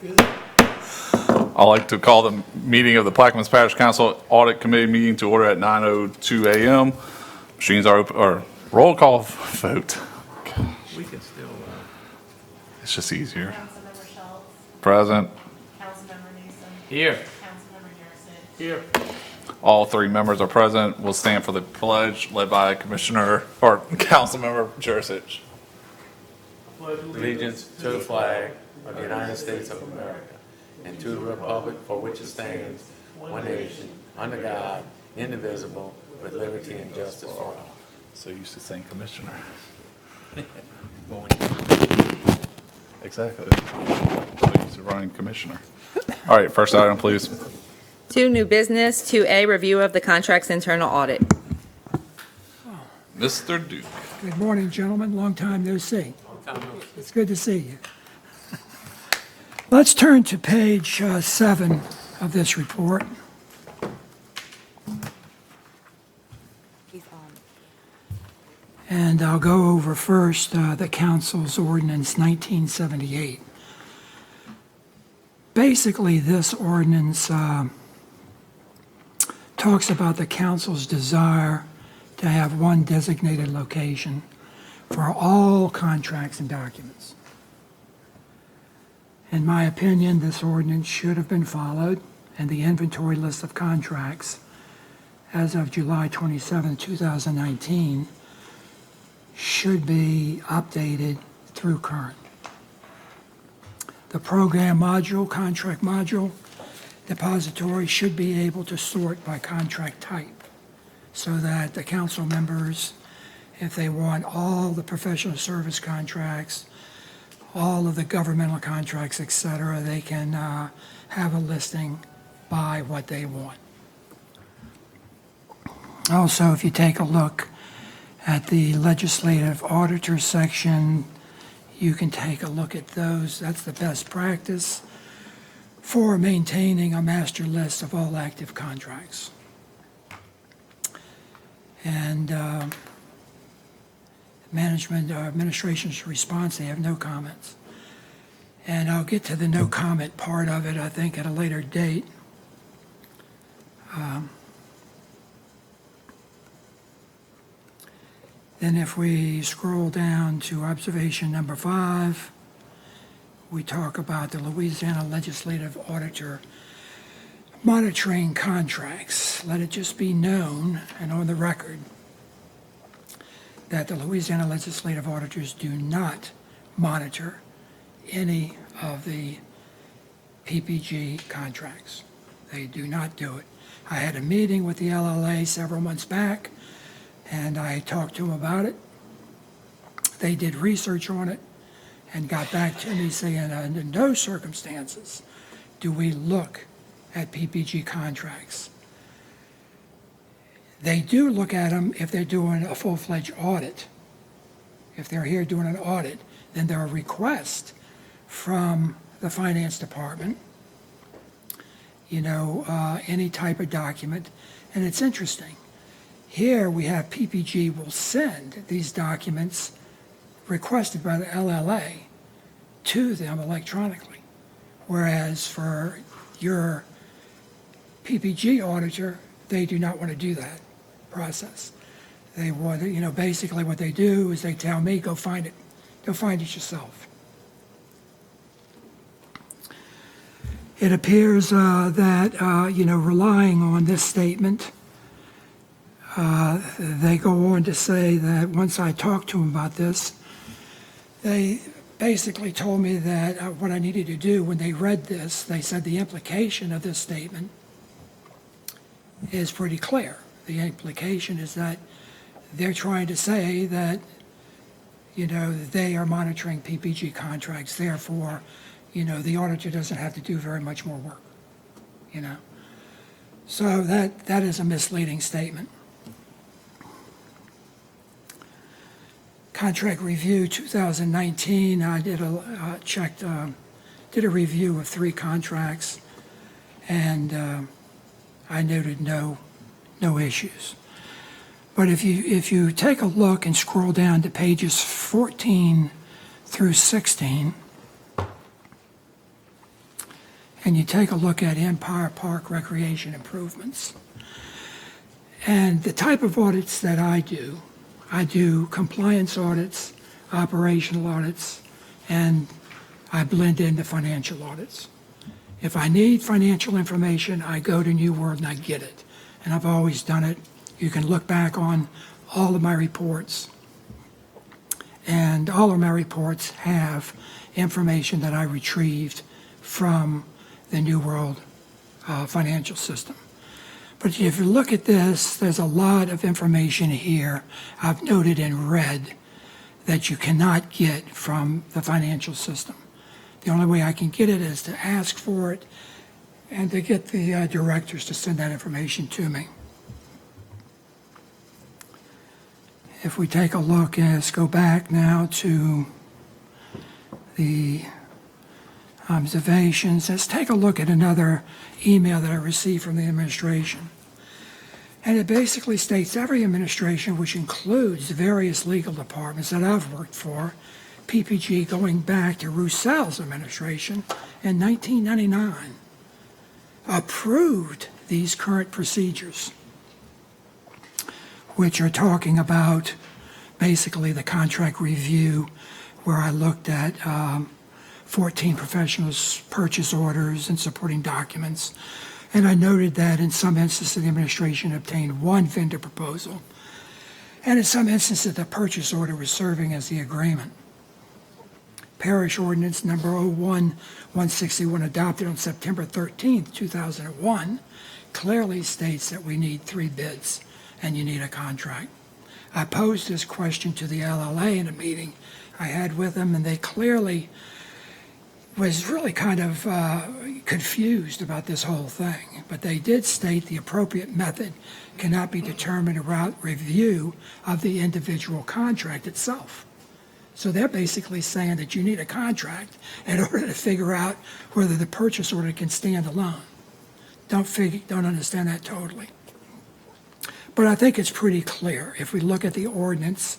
I'd like to call the meeting of the Plaquemines Parish Council Audit Committee meeting to order at 9:02 a.m. Machines are open, or roll call vote. We can still, It's just easier. Councilmember Schultz, Present. Councilmember Newsom, here. Councilmember Jurisic, Here. All three members are present. We'll stand for the pledge led by Commissioner or Councilmember Jurisic. Allegiance to the flag of the United States of America and to the republic for which it stands, one nation, under God, indivisible, with liberty and justice for all. So used to saying Commissioner. Exactly. So used to running Commissioner. All right, first item, please. 2, new business. 2A, review of the contract's internal audit. Mr. Duke. Good morning, gentlemen. Long time no see. It's good to see you. Let's turn to page 7 of this report. And I'll go over first the council's ordinance 1978. Basically, this ordinance talks about the council's desire to have one designated location for all contracts and documents. In my opinion, this ordinance should have been followed, and the inventory list of contracts as of July 27, 2019 should be updated through current. The program module, contract module, depository should be able to sort by contract type so that the council members, if they want all the professional service contracts, all of the governmental contracts, et cetera, they can have a listing by what they want. Also, if you take a look at the legislative auditor section, you can take a look at those. That's the best practice for maintaining a master list of all active contracts. And management administration's response, they have no comments. And I'll get to the no comment part of it, I think, at a later date. Then if we scroll down to observation number 5, we talk about the Louisiana Legislative Auditor monitoring contracts. Let it just be known and on the record that the Louisiana Legislative Auditors do not monitor any of the PPG contracts. They do not do it. I had a meeting with the LLA several months back, and I talked to them about it. They did research on it and got back to me saying, under no circumstances do we look at PPG contracts. They do look at them if they're doing a full-fledged audit. If they're here doing an audit, then there are requests from the finance department, any type of document. And it's interesting. Here we have PPG will send these documents requested by the LLA to them electronically. Whereas for your PPG auditor, they do not want to do that process. They want to, basically what they do is they tell me, go find it. Go find it yourself. It appears that, relying on this statement, they go on to say that once I talked to them about this, they basically told me that what I needed to do when they read this, they said the implication of this statement is pretty clear. The implication is that they're trying to say that, they are monitoring PPG contracts, therefore, the auditor doesn't have to do very much more work, So that is a misleading statement. Contract review 2019, I did a review of 3 contracts, and I noted no issues. But if you take a look and scroll down to pages 14 through 16, and you take a look at Empire Park recreation improvements. And the type of audits that I do compliance audits, operational audits, and I blend in the financial audits. If I need financial information, I go to New World and I get it. And I've always done it. You can look back on all of my reports. And all of my reports have information that I retrieved from the New World financial system. But if you look at this, there's a lot of information here I've noted in red that you cannot get from the financial system. The only way I can get it is to ask for it and to get the directors to send that information to me. If we take a look, let's go back now to the observations. Let's take a look at another email that I received from the administration. And it basically states every administration, which includes the various legal departments that I've worked for, PPG going back to Roussel's administration in 1999, approved these current procedures, which are talking about basically the contract review, where I looked at 14 professional purchase orders and supporting documents. And I noted that in some instances, the administration obtained one vendor proposal, and in some instances, the purchase order was serving as the agreement. Parish Ordinance number 01-161, adopted on September 13th, 2001, clearly states that we need 3 bids and you need a contract. I posed this question to the LLA in a meeting I had with them, and they clearly was really kind of confused about this whole thing. But they did state the appropriate method cannot be determined without review of the individual contract itself. So they're basically saying that you need a contract in order to figure out whether the purchase order can stand alone. Don't understand that totally. But I think it's pretty clear. If we look at the ordinance,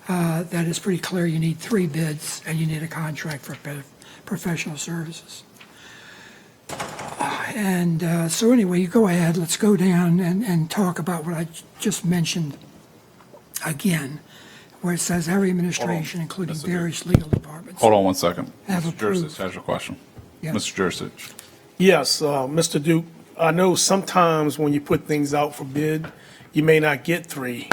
that is pretty clear. You need 3 bids and you need a contract for professional services. And so anyway, you go ahead. Let's go down and talk about what I just mentioned again, where it says every administration, including Mr. various legal departments. Hold on one second. Have Mr. approved. Jursich has your question. Yes. Mr. Jursich. Yes, Mr. Duke, I know sometimes when you put things out for bid, you may not get 3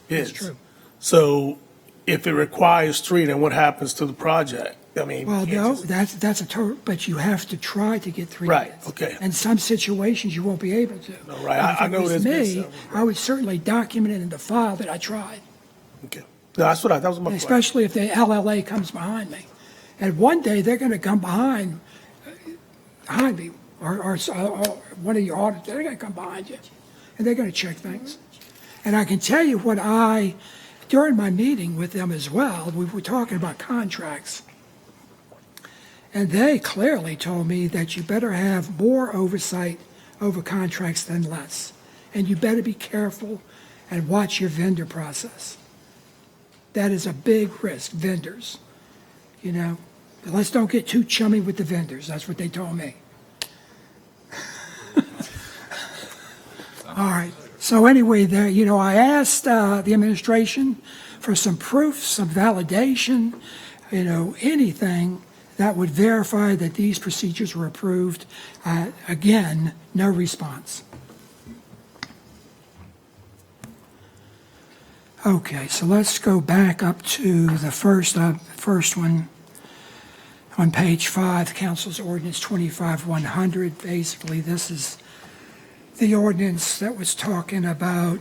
bids. That's true. So if it requires 3, then what happens to the project? I mean. Well, you no, can't just- that's a total, but you have to try to get 3 Right, bids. okay. In some situations, you won't be able to. No, right, And if I it know was there's been me, several. I would certainly document it in the file that I tried, Okay. No, that was my question. especially if the LLA comes behind me. And one day, they're going to come behind me, or one of your auditors, they're going to come behind you, and they're going to check things. And I can tell you during my meeting with them as well, we were talking about contracts. And they clearly told me that you better have more oversight over contracts than less. And you better be careful and watch your vendor process. That is a big risk, vendors. You know, let's don't get too chummy with the vendors. That's what they told me. All right. So anyway, I asked the administration for some proof, some validation, anything that would verify that these procedures were approved. Again, no response. Okay, so let's go back up to the first one on page 5, Council's Ordinance 25-100. Basically, this is the ordinance that was talking about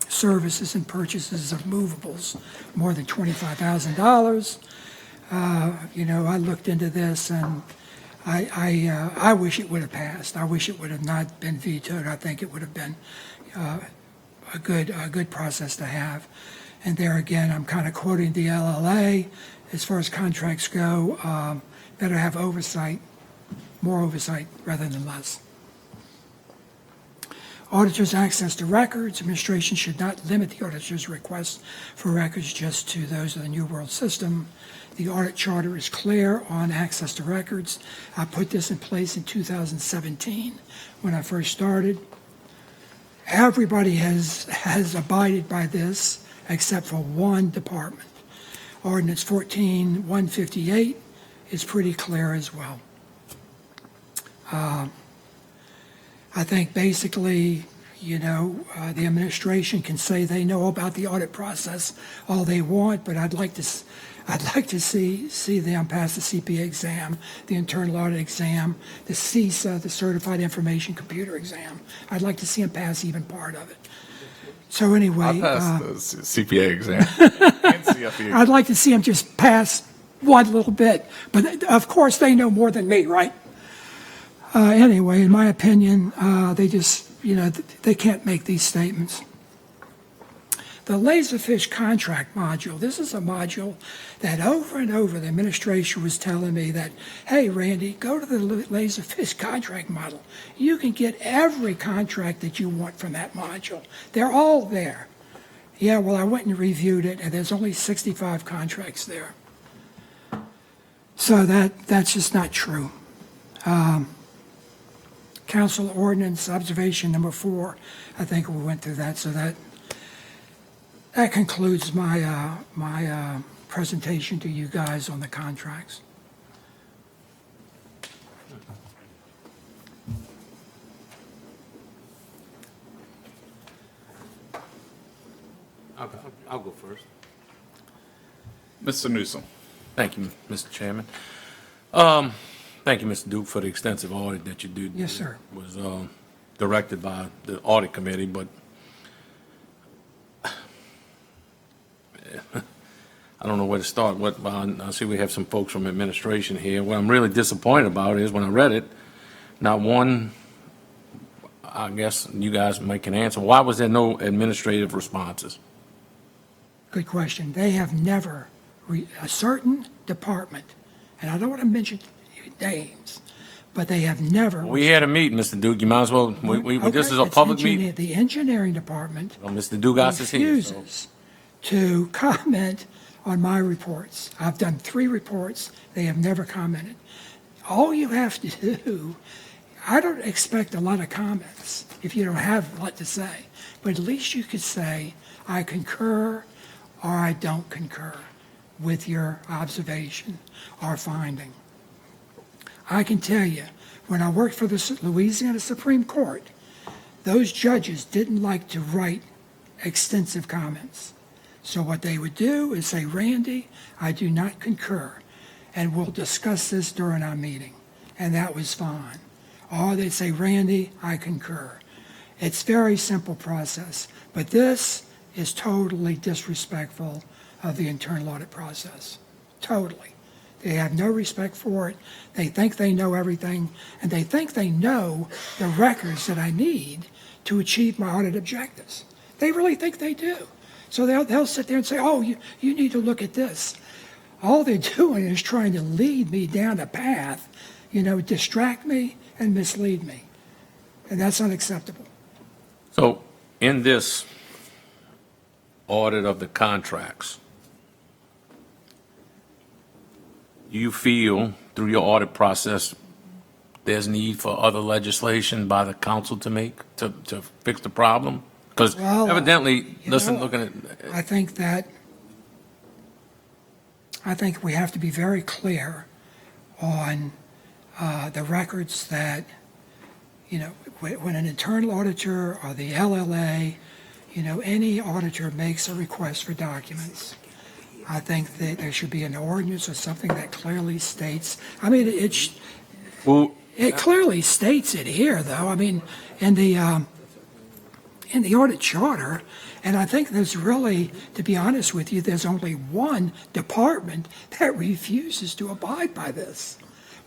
services and purchases of movables, more than $25,000. I looked into this, and I wish it would have passed. I wish it would have not been vetoed. I think it would have been a good process to have. And there again, I'm kind of quoting the LLA. As far as contracts go, better have oversight, more oversight rather than less. Auditors' access to records. Administration should not limit the auditor's request for records just to those of the New World System. The audit charter is clear on access to records. I put this in place in 2017 when I first started. Everybody has abided by this except for one department. Ordinance 14-158 is pretty clear as well. I think basically, the administration can say they know about the audit process all they want, but I'd like to see them pass the CPA exam, the internal audit exam, the CISA, the Certified Information Computer exam. I'd like to see them pass even part of it. So anyway, I passed the CPA exam and CFE. I'd like to see them just pass one little bit, but of course they know more than me, right? Anyway, in my opinion, they just, they can't make these statements. The Laserfish contract module, this is a module that over and over the administration was telling me that, hey, Randy, go to the Laserfish contract model. You can get every contract that you want from that module. They're all there. Yeah, well, I went and reviewed it, and there's only 65 contracts there. So that's just not true. Council ordinance observation number 4, I think we went through that, so that concludes my presentation to you guys on the contracts. I'll go first. Mr. Newsom. Thank you, Mr. Chairman. Thank you, Mr. Duke, for the extensive audit that you did. Yes, sir. It was directed by the audit committee, but I don't know where to start. I see we have some folks from administration here. What I'm really disappointed about is when I read it, not one, I guess you guys can answer, why was there no administrative responses? Good question. They have never, a certain department, and I don't want to mention names, but they have never. We had a meeting, Mr. Duke. You might as well, this is a it's public meeting. The engineering department Well, Mr. Dugas is here. So. refuses to comment on my reports. I've done 3 reports. They have never commented. All you have to do, I don't expect a lot of comments if you don't have a lot to say, but at least you could say, I concur or I don't concur with your observation or finding. I can tell you, when I worked for the Louisiana Supreme Court, those judges didn't like to write extensive comments. So what they would do is say, Randy, I do not concur, and we'll discuss this during our meeting. And that was fine. Or they'd say, Randy, I concur. It's a very simple process, but this is totally disrespectful of the internal audit process. Totally. They have no respect for it. They think they know everything, and they think they know the records that I need to achieve my audit objectives. They really think they do. So they'll sit there and say, oh, you need to look at this. All they're doing is trying to lead me down a path, distract me and mislead me. And that's unacceptable. So in this audit of the contracts, you feel through your audit process there's need for other legislation by the council to fix the problem? Because evidently, looking at. I think we have to be very clear on the records that, when an internal auditor or the LLA, any auditor makes a request for documents, I think that there should be an ordinance or something that clearly states, it clearly states it here, though. In the audit charter, and I think there's really, to be honest with you, there's only one department that refuses to abide by this.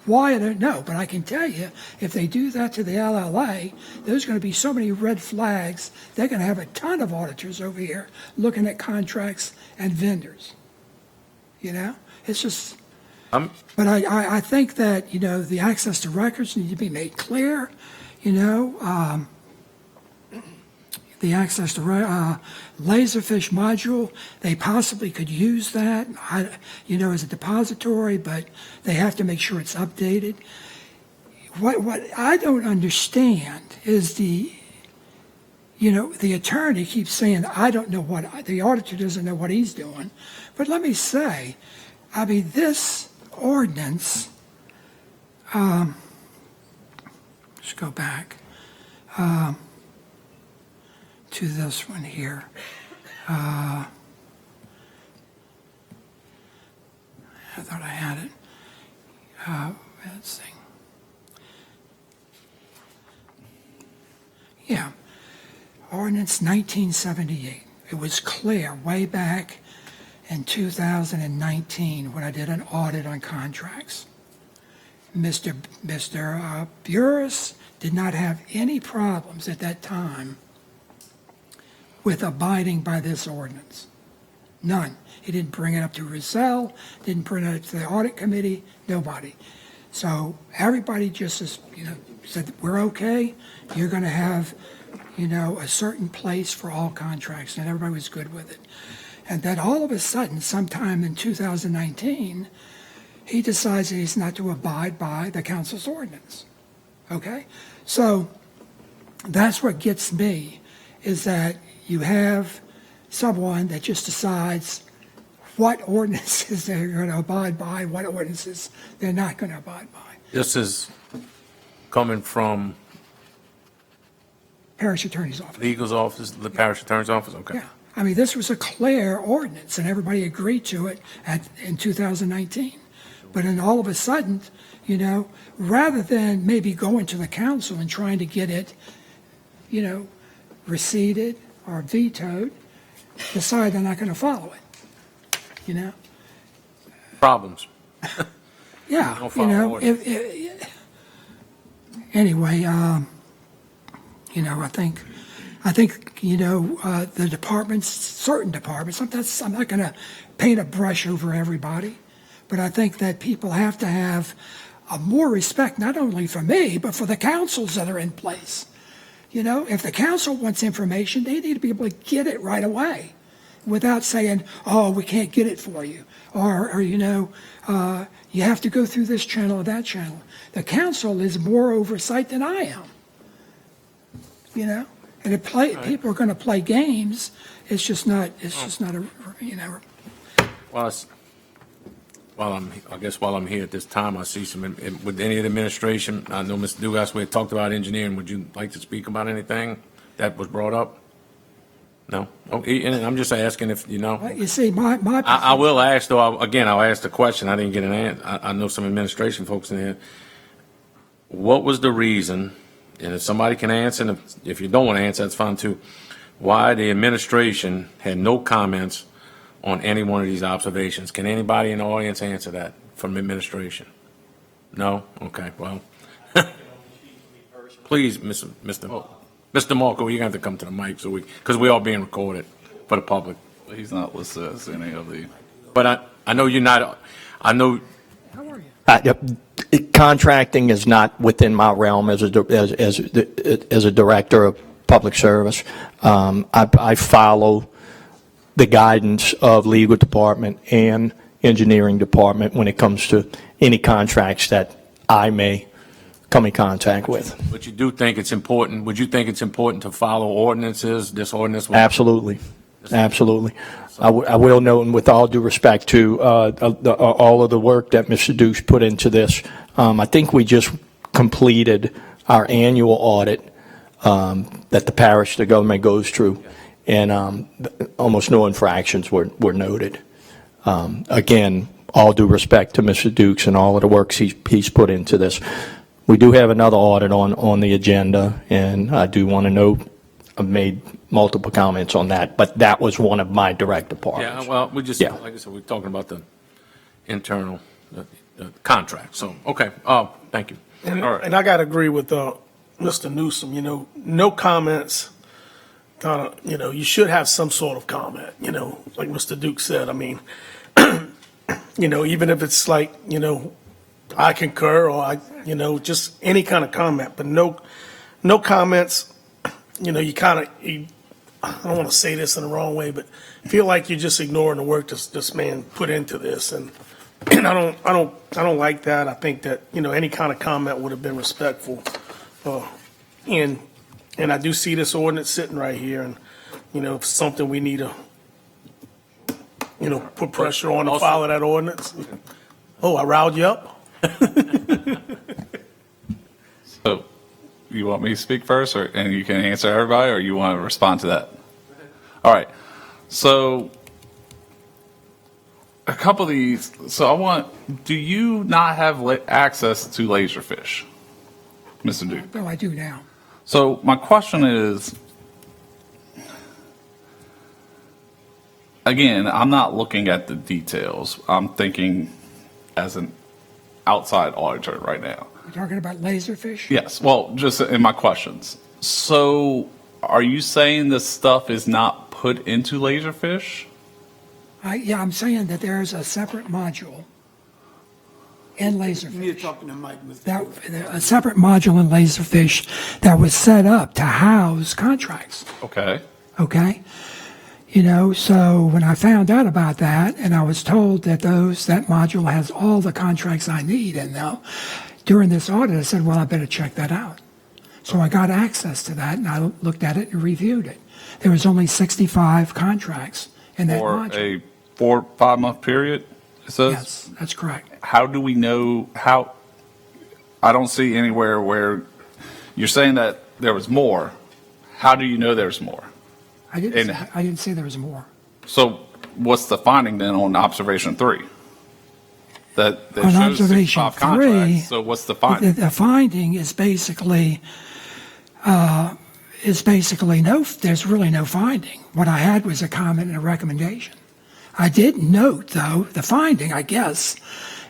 Why, I don't know, but I can tell you, if they do that to the LLA, there's going to be so many red flags, they're going to have a ton of auditors over here looking at contracts and vendors. It's just, but I think that, the access to records need to be made clear, the access to Laserfish module, they possibly could use that, as a depository, but they have to make sure it's updated. What I don't understand is the attorney keeps saying, I don't know the auditor doesn't know what he's doing. But let me say, I mean, this ordinance, let's go back to this one here. I thought I had it. Let's see. Yeah. Ordinance 1978. It was clear way back in 2019 when I did an audit on contracts. Mr. Burris did not have any problems at that time with abiding by this ordinance. None. He didn't bring it up to Rizal, didn't bring it up to the audit committee, nobody. So everybody just said, we're okay. You're going to have, a certain place for all contracts, and everybody was good with it. And then all of a sudden, sometime in 2019, he decides that he's not to abide by the council's ordinance. Okay? So that's what gets me, is that you have someone that just decides what ordinances they're going to abide by, what ordinances they're not going to abide by. This is coming from Parish Attorney's Office. legal's office, the parish attorney's office? Okay. Yeah. I mean, this was a clear ordinance, and everybody agreed to it in 2019. But then all of a sudden, rather than maybe going to the council and trying to get it, receded or vetoed, decide they're not going to follow it, Problems. Yeah, Don't follow ordinance. Anyway, I think, the departments, certain departments, sometimes I'm not going to paint a brush over everybody, but I think that people have to have more respect, not only for me, but for the councils that are in place. If the council wants information, they need to be able to get it right away without saying, oh, we can't get it for you. Or you have to go through this channel or that channel. The council is more oversight than I am. And if people are going to play games, it's just not a. Well, while I'm here at this time, I see some, with any of the administration, I know Mr. Dugas, we had talked about engineering. Would you like to speak about anything that was brought up? No? Oh, and I'm just asking if, You see, my I will ask, though, I'll ask the question. I didn't get an answer. I know some administration folks in here. What was the reason, and if somebody can answer, and if you don't want to answer, that's fine too, why the administration had no comments on any one of these observations? Can anybody in the audience answer that from administration? No? Okay, well. Please, Mr. Marco, you're going to have to come to the mic because we are being recorded for the public. He's not listed as any of the. But I know you're not, I know. How are you? Contracting is not within my realm as a director of public service. I follow the guidance of legal department and engineering department when it comes to any contracts that I may come in contact with. But you do think it's important, would you think it's important to follow ordinances, this ordinance? Absolutely. Absolutely. I will note, and with all due respect to all of the work that Mr. Dukes put into this, I think we just completed our annual audit that the parish, the government goes through, and almost no infractions were noted. Again, all due respect to Mr. Dukes and all of the work he's put into this. We do have another audit on the agenda, and I do want to note I've made multiple comments on that, but that was one of my direct departments. Yeah, well, like I said, we're talking about the internal the contract, so, okay, thank you. And, All right. and I got to agree with Mr. Newsom, no comments. Kind of, you should have some sort of comment, like Mr. Duke said. I mean, even if it's like, I concur or just any kind of comment, but no comments. You I don't want to say this in the wrong way, but I feel like you're just ignoring the work this man put into this, and I don't like that. I think that, any kind of comment would have been respectful. And I do see this ordinance sitting right here, and, it's something we need to, put pressure on to follow that ordinance. Oh, I riled you up? So you want me to speak first, and you can answer everybody, or you want to respond to that? All right. So a couple of these. So do you not have access to Laserfish, Mr. Duke? No, I do now. So my question is, again, I'm not looking at the details. I'm thinking as an outside auditor right now. We're talking about Laserfish? Yes, well, just in my questions. So are you saying this stuff is not put into Laserfish? Yeah, I'm saying that there's a separate module in You're Laserfish. talking to Mike, Mr. That, a separate module in Laserfish that was set up to house contracts, Okay. okay? So when I found out about that, and I was told that that module has all the contracts I need, and now during this audit, I said, well, I better check that out. So I got access to that, and I looked at it and reviewed it. There was only 65 contracts in that For module. a 4-5 month period, it says? Yes, that's correct. How do we know how? I don't see anywhere where you're saying that there was more. How do you know there's more? I didn't say there was more. So what's the finding then on observation 3? That On shows observation 65 contracts. 3, So what's the finding? The finding is basically no, there's really no finding. What I had was a comment and a recommendation. I did note, though, the finding, I guess,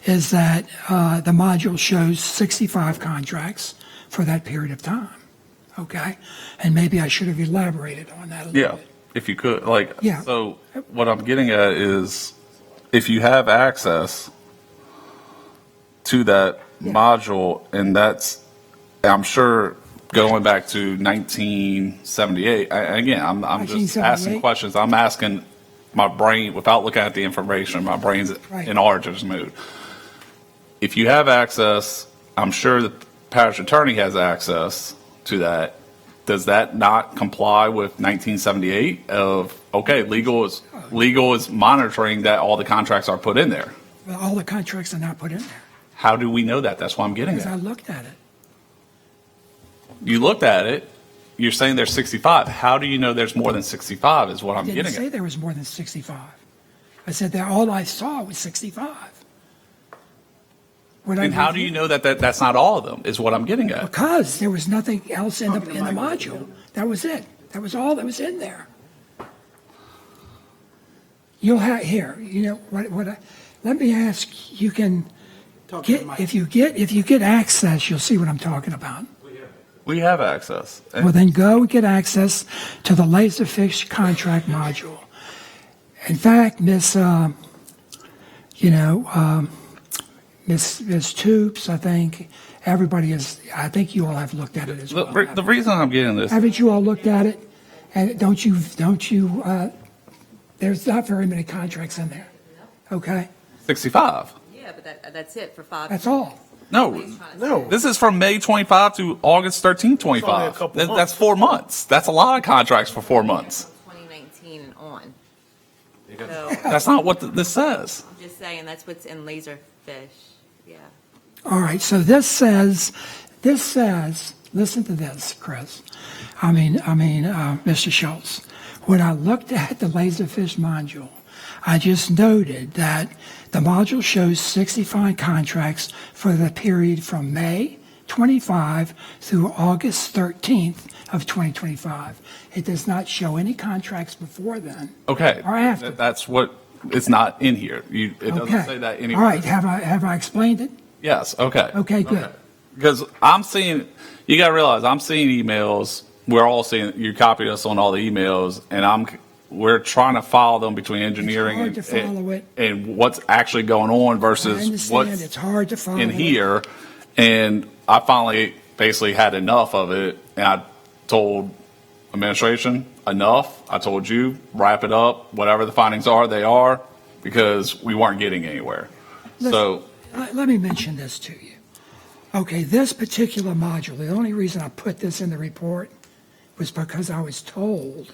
is that the module shows 65 contracts for that period of time, okay? And maybe I should have elaborated on that a little Yeah, bit. if you could, Yeah. so what I'm getting at is if you have access to that module, and I'm sure going back to 1978, again, I'm just asking 1978? questions. I'm asking my brain, without looking at the information, my brain's Right. in auditor's mood. If you have access, I'm sure the parish attorney has access to that. Does that not comply with 1978 of, okay, legal is monitoring that all the contracts are put in there? Well, all the contracts are not put in there, How do we know that? That's what I'm getting because I at. looked at it. You looked at it, you're saying there's 65. How do you know there's more than 65 is what I'm I didn't getting say at. there was more than 65. I said that all I saw was 65. When I And how do you reviewed- know that that's not all of them is what I'm getting at? Because there was nothing else in the module. That was it. That was all that was in there. You'll have, here, let me ask, you can Talk to get, Mike. if you get access, you'll see what I'm talking about. We have access. Well, then go and get access to the Laserfish contract module. In fact, Miss Toops, I think, I think you all have looked at it as well. The reason I'm getting this, Haven't you all looked at it? And don't you, there's not very many contracts in there, okay? 65. Yeah, but that's it for 5. That's all. No, No. this is from May 25 to August 13, It's only a 25. couple That's months. 4 months. That's a lot of contracts for 4 months. 2019 and on. So That's not what this says. I'm just saying, that's what's in Laserfish, yeah. All right, so this says, listen to this, Chris. Mr. Schultz. When I looked at the Laserfish module, I just noted that the module shows 65 contracts for the period from May 25 through August 13th of 2025. It does not show any contracts before then. Okay. Or after. That's what, it's not in here. It doesn't Okay. say that All anywhere. right, have I explained it? Yes, okay. Okay, good. Because I'm seeing, you got to realize, I'm seeing emails, we're all seeing, you copied us on all the emails, and we're trying to follow them between engineering hard to follow it. and what's actually going on I versus understand, what's it's hard to follow. in here. And I finally basically had enough of it, and I told administration, enough. I told you, wrap it up. Whatever the findings are, they are, because we weren't getting anywhere. So, Let me mention this to you. Okay, this particular module, the only reason I put this in the report was because I was told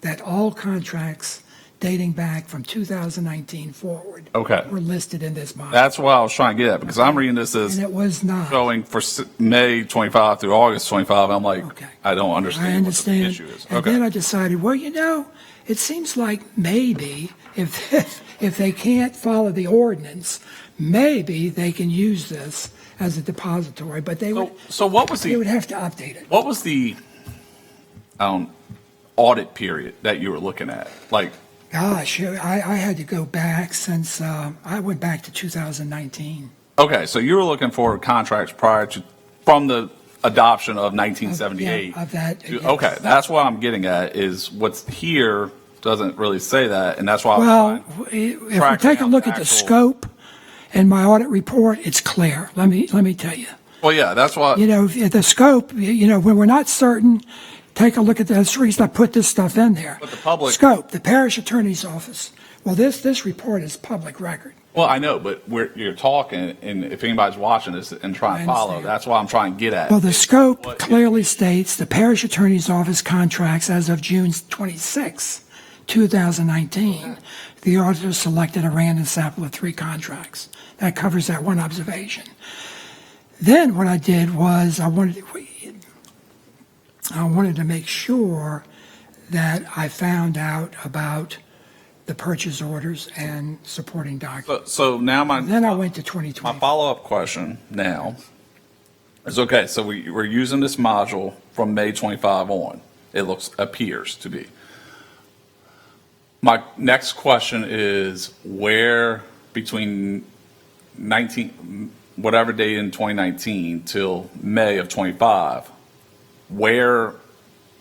that all contracts dating back from 2019 forward Okay. were listed in this module. that's what I was trying to get at, because I'm reading this as And it was not. going for May 25 through August 25. I'm like, Okay. I don't I understand what the understand. issue is. And Okay. then I decided, well, it seems like maybe if they can't follow the ordinance, maybe they can use this as a depository, but they would, So what was they would the, have to update it. what was the audit period that you were looking at? Like, Gosh, I had to go back since, I went back to 2019. okay, so you were looking for contracts prior to, from the adoption of 1978. Yeah, of that, yes. Okay, that's what I'm getting at, is what's here doesn't really say that, and that's why I was Well, trying. if we tracking take a out look the at the actual- scope in my audit report, it's clear. Let me tell you. Well, yeah, that's why, If the scope, when we're not certain, take a look at that's the reason I put this stuff in there. But the public- Scope, the parish attorney's office. Well, this report is public record. well, I know, but you're talking, and if anybody's watching this and trying I to follow, understand. that's what I'm trying to get at. Well, the is scope what- clearly states the parish attorney's office contracts as of June 26, 2019. The auditor selected a random sample of 3 contracts. That covers that one observation. Then what I did was I wanted to make sure that I found out about the purchase orders and supporting documents. So now Then I went to my 2020. follow-up question now is, okay, so we're using this module from May 25 on. It appears to be. My next question is, where between whatever date in 2019 till May of 25, where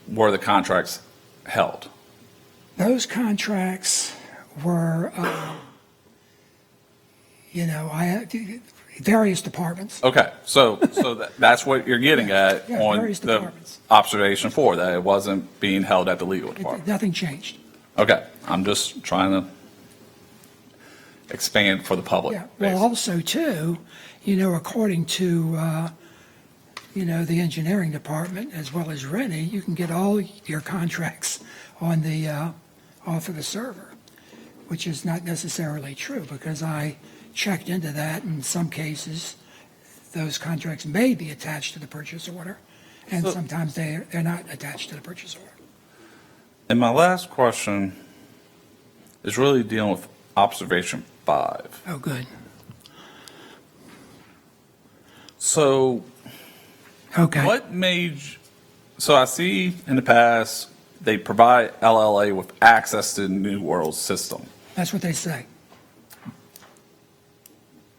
were the contracts held? Those contracts were, I had various departments. Okay, so that's what you're getting at Yeah, on various the departments. observation 4, that it wasn't being held at the legal department. Nothing changed. Okay, I'm just trying to expand for the public. Yeah, well, basically. also too, according to, the engineering department as well as Rennie, you can get all your contracts on the, off of the server, which is not necessarily true because I checked into that. In some cases, those contracts may be attached to the purchase order, and So- sometimes they're not attached to the purchase order. And my last question is really dealing with observation 5. Oh, good. So Okay. what made, so I see in the past, they provide LLA with access to the New World system. That's what they say.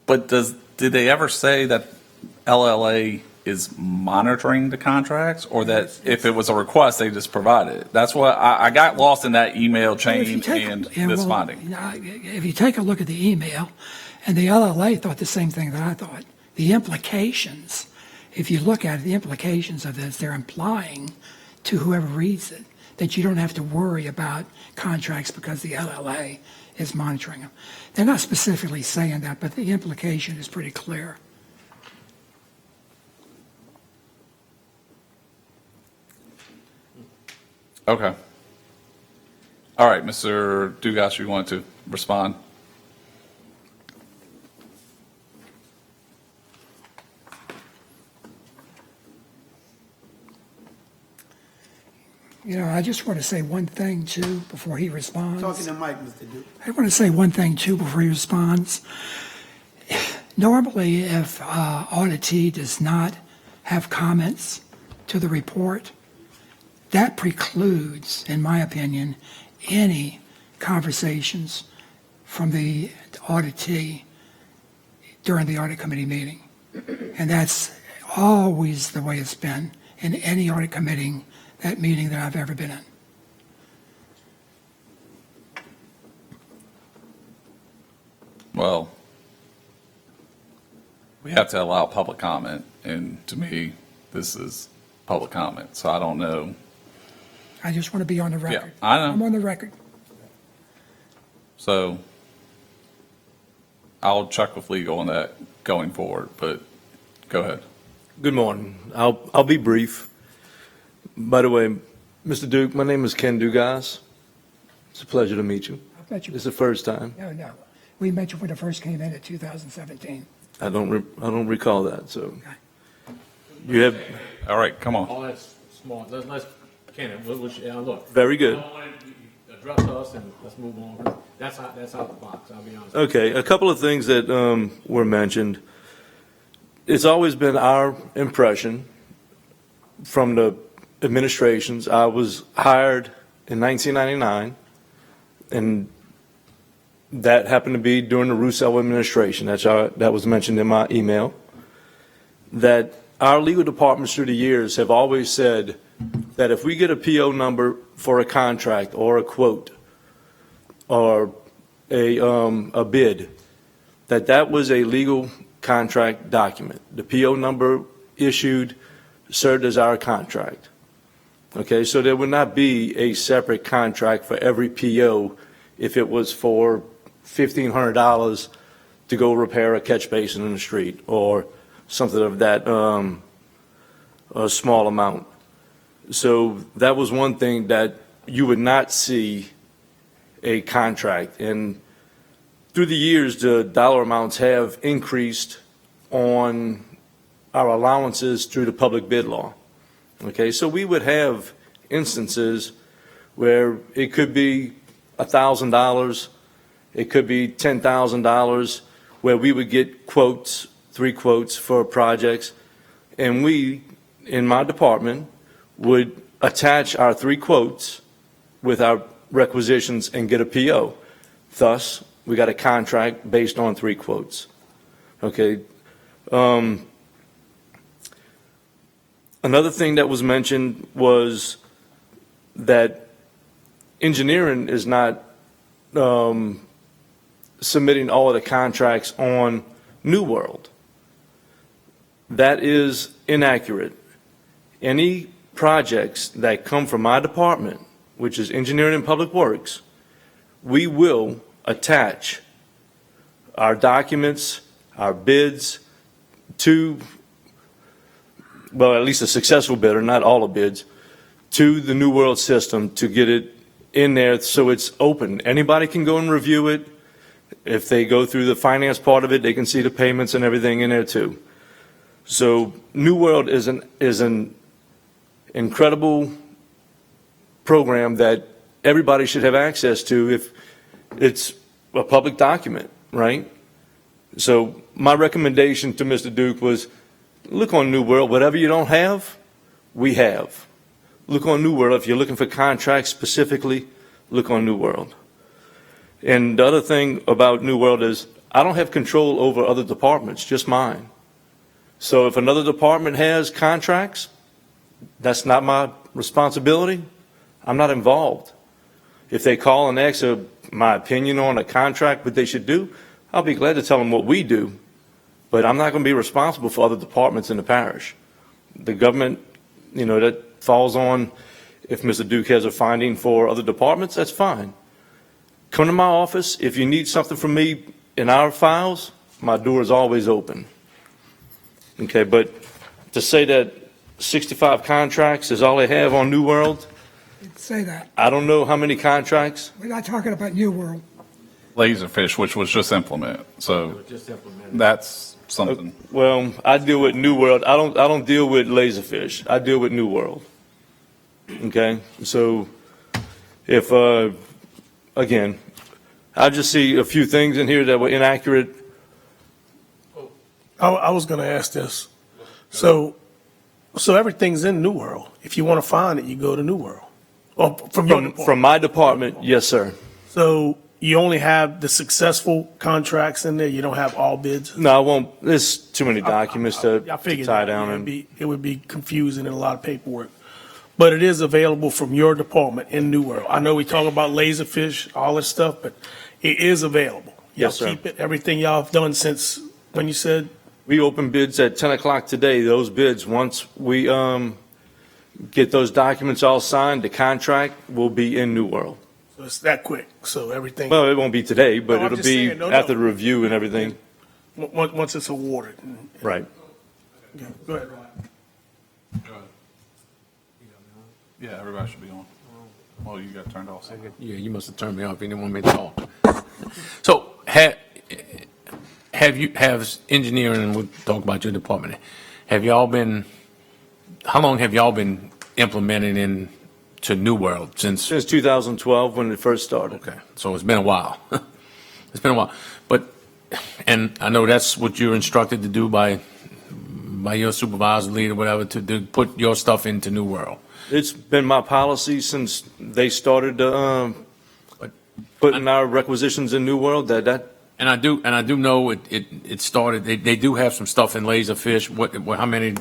But did they ever say that LLA is monitoring the contracts, or that if it was a request, they just provided it? That's what, I got lost in that email Well, if you chain take- and yeah, this well, finding. If you take a look at the email, and the LLA thought the same thing that I thought, the implications, if you look at it, the implications of this, they're implying to whoever reads it that you don't have to worry about contracts because the LLA is monitoring them. They're not specifically saying that, but the implication is pretty clear. Okay. All right, Mr. Dugas, you want to respond? I just want to say one thing too before he responds. Talking to Mike, Mr. Duke. I want to say one thing too before he responds. Normally, if auditee does not have comments to the report, that precludes, in my opinion, any conversations from the auditee during the audit committee meeting. And that's always the way it's been in any audit committee, that meeting that I've ever been in. Well, we have to allow public comment, and to me, this is public comment, so I don't know. I just want to be on the record. I know. I'm on the record. So I'll check with legal on that going forward, but go ahead. Good morning. I'll be brief. By the way, Mr. Duke, my name is Ken Dugas. It's a pleasure to meet you. I've met you. It's the first time. No. We met you when it first came in 2017. I don't recall that, so. You have, All right, come on. All that's smart. Let's, Ken, look. very good. I don't want to address us and let's move on. That's out the box, I'll be honest. Okay, a couple of things that were mentioned. It's always been our impression from the administrations. I was hired in 1999, and that happened to be during the Rousseau administration. That was mentioned in my email. That our legal departments through the years have always said that if we get a PO number for a contract or a quote or a bid, that was a legal contract document. The PO number issued served as our contract. Okay, so there would not be a separate contract for every PO if it was for $1,500 to go repair a catch basin in the street or something of that a small amount. So that was one thing that you would not see a contract. And through the years, the dollar amounts have increased on our allowances through the public bid law. Okay, so we would have instances where it could be $1,000, it could be $10,000, where we would get quotes, 3 quotes for projects, and we, in my department, would attach our 3 quotes with our requisitions and get a PO. Thus, we got a contract based on 3 quotes. Okay. Another thing that was mentioned was that engineering is not submitting all of the contracts on New World. That is inaccurate. Any projects that come from my department, which is Engineering and Public Works, we will attach our documents, our bids to, well, at least a successful bidder, not all the bids, to the New World system to get it in there so it's open. Anybody can go and review it. If they go through the finance part of it, they can see the payments and everything in there too. So New World is an incredible program that everybody should have access to if it's a public document, right? So my recommendation to Mr. Duke was look on New World. Whatever you don't have, we have. Look on New World. If you're looking for contracts specifically, look on New World. And the other thing about New World is I don't have control over other departments, just mine. So if another department has contracts, that's not my responsibility. I'm not involved. If they call and ask my opinion on a contract, what they should do, I'll be glad to tell them what we do. But I'm not going to be responsible for other departments in the parish. The government, that falls on, if Mr. Duke has a finding for other departments, that's fine. Come to my office. If you need something from me in our files, my door is always open. Okay, but to say that 65 contracts is all they have on New World, Didn't say that. I don't know how many contracts. We're not talking about New World. Laserfish, which was just implement. So Just implement. that's something. Well, I deal with New World. I don't deal with Laserfish. I deal with New World. Okay, so if again, I just see a few things in here that were inaccurate. I was going to ask this. So everything's in New World. If you want to find it, you go to New World. Well, from your department. From my department, yes, sir. So you only have the successful contracts in there? You don't have all bids? No, I won't. There's too many documents to I figured tie that. down. It would be confusing and a lot of paperwork. But it is available from your department in New World. I know we talk about Laserfish, all this stuff, but it is available. Yes, Y'all sir. keep it, everything y'all have done since, when you said, We opened bids at 10 o'clock today. Those bids, once we get those documents all signed, the contract will be in New World. So it's that quick, so everything, Well, it won't be today, but No, I'm it'll just be saying, no, after no. the review and everything. once it's awarded. Right. Yeah, go ahead. Yeah, everybody should be on. Well, you got turned off. Yeah, you must have turned me off. You didn't want me to talk. So have engineering, and we'll talk about your department. How long have y'all been implementing into New World since? Since 2012, when it first started. Okay, so it's been a while. It's been a while. And I know that's what you're instructed to do by your supervisor, lead, or whatever, to put your stuff into New World. It's been my policy since they started putting our requisitions in New World And I do know it started, they do have some stuff in Laserfish. How many,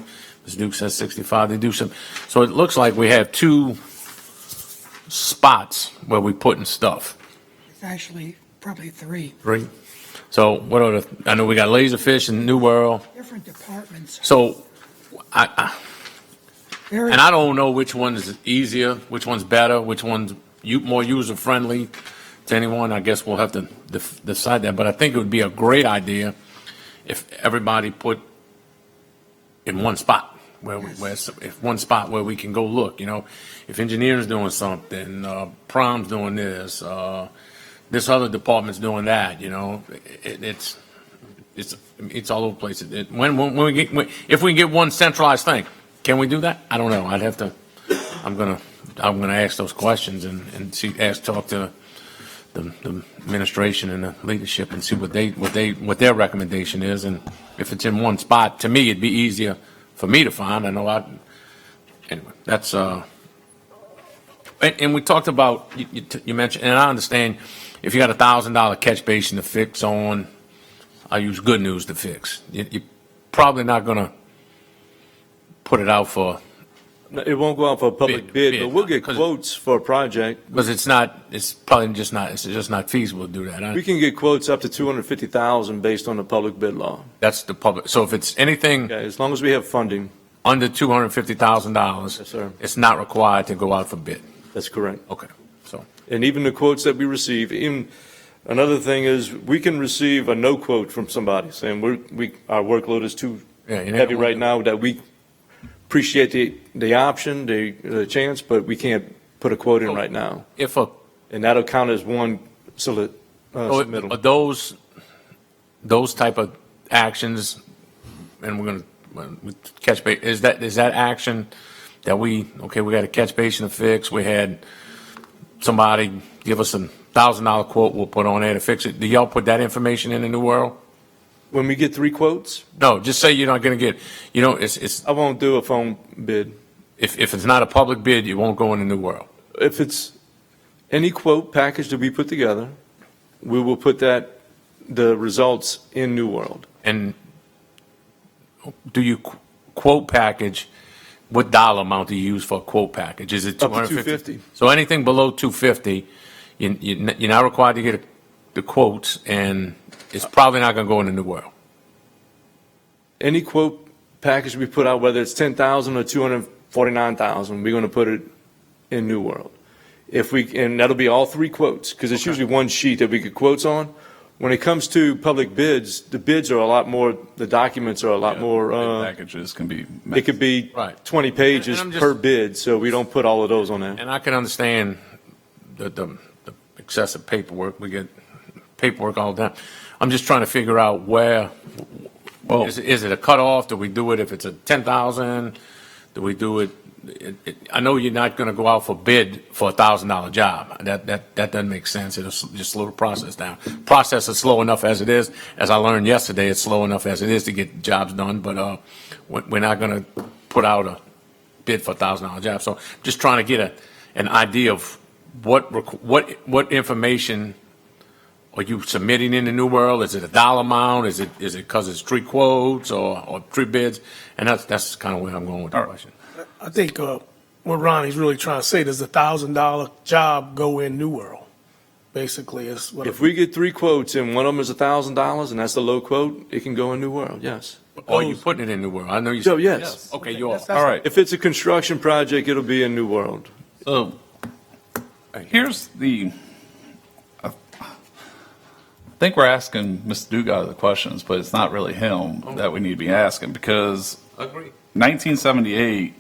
Ms. Duke says 65, they do some. So it looks like we have two spots where we putting stuff. It's actually probably three Three. So what are I know we got Laserfish and New World. different departments. So Very, and I don't know which one is easier, which one's better, which one's more user-friendly to anyone. I guess we'll have to decide that. But I think it would be a great idea if everybody put in one spot, if one spot where we can go look, if engineering's doing something, prom's doing this, this other department's doing that, it's all over the place. If we get one centralized thing, can we do that? I don't know. I'm gonna ask those questions and talk to the administration and the leadership and see what their recommendation is. And if it's in one spot, to me, it'd be easier for me to find. Anyway, that's, and we talked about, you mentioned, and I understand if you got $1,000 catch basin to fix on, I use Good News to fix. You're probably not gonna put it out for, It won't go out for a public bid, but we'll get 'cause- quotes for a project. because it's just not feasible to do that. We can get quotes up to 250,000 based on the public bid law. That's the public, so if it's anything Okay, as long as we have funding, under $250,000, yes, sir. it's not required to go out for bid. That's correct. Okay, so, And even the quotes that we receive, even, another thing is, we can receive a no quote from somebody saying our workload is too yeah. you never heavy want right to- now, that we appreciate the option, the chance, but we can't put a quote in right now. If And that'll count as one submittal. those type of actions, and we're gonna catch bait, is that action that we got a catch basin to fix, we had somebody give us $1,000 quote, we'll put on there to fix it. Do y'all put that information in the New World? When we get 3 quotes, No, just say you're not gonna get, it's, I won't do a phone bid. if it's not a public bid, you won't go in the New World. If it's any quote package that we put together, we will put the results in New World. And do you quote package, what dollar amount do you use for a quote package? Is it Up to 250? 250. So anything below 250, you're not required to get the quotes, and it's probably not going to go in the New World. Any quote package we put out, whether it's 10,000 or 249,000, we're going to put it in New World. And that'll be all 3 quotes, because it's usually one sheet that we get quotes on. When it comes to public bids, the bids are a lot more, the documents are a lot more, Packages can be. it could be Right. 20 pages And I'm just- per bid, so we don't put all of those on there. And I can understand the excessive paperwork. We get paperwork all the time. I'm just trying to figure out where, is it a cutoff? Do we do it if it's a 10,000? Do we do it? I know you're not going to go out for bid for $1,000 job. That doesn't make sense. It'll just slow the process down. Process is slow enough as it is. As I learned yesterday, it's slow enough as it is to get jobs done. But we're not going to put out a bid for $1,000 job. So just trying to get an idea of what information are you submitting in the New World? Is it a dollar amount? Is it because it's 3 quotes or 3 bids? And that's kind of where I'm going with the question. I think what Ronnie's really trying to say, does the $1,000 job go in New World? Basically, is what. If we get 3 quotes and one of them is $1,000 and that's the low quote, it can go in New World, yes. Or are you putting it in New World? I know you. So, said yes. Okay, you are. All right. If it's a construction project, it'll be in New World. So here's I think we're asking Mr. Dugas the questions, but it's not really him that we need to be asking because Agree. 1978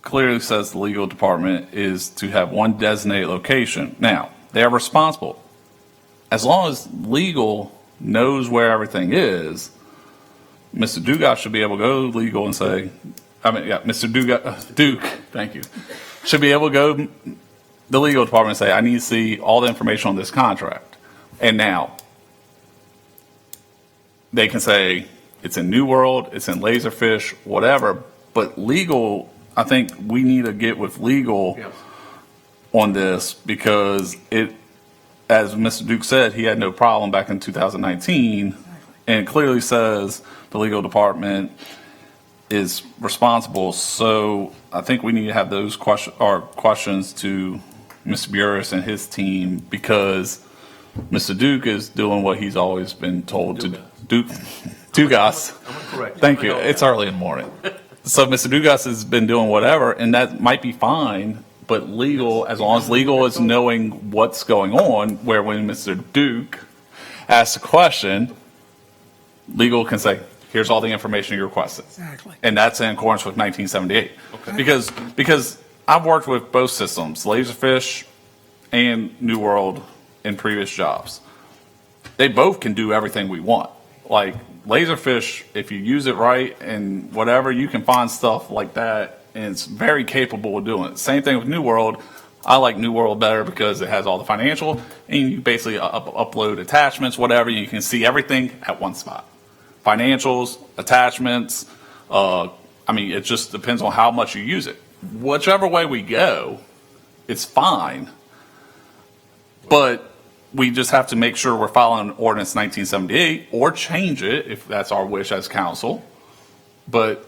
clearly says the legal department is to have one designated location. Now, they are responsible. As long as legal knows where everything is, Mr. Dugas should be able to go to legal and say, Mr. Duke, thank you, should be able to go to the legal department and say, I need to see all the information on this contract. And now, they can say, it's in New World, it's in Laserfish, whatever, but legal, I think we need to get with legal Yes. on this because it, as Mr. Duke said, he had no problem back in 2019, and it clearly says the legal department is responsible. So I think we need to have those questions to Mr. Burris and his team because Mr. Duke is doing what he's always been told to do. Dugas. Correct. Thank you. It's early in the morning. So Mr. Dugas has been doing whatever, and that might be fine, but legal, as long as legal is knowing what's going on, where when Mr. Duke asks a question, legal can say, here's all the information you requested. Exactly. And that's in accordance with 1978. Because I've worked with both systems, Laserfish and New World, in previous jobs. They both can do everything we want. Like Laserfish, if you use it right and whatever, you can find stuff like that, and it's very capable of doing it. Same thing with New World. I like New World better because it has all the financial, and you basically upload attachments, whatever. You can see everything at one spot. Financials, attachments. It just depends on how much you use it. Whichever way we go, it's fine. But we just have to make sure we're following Ordinance 1978 or change it if that's our wish as council. But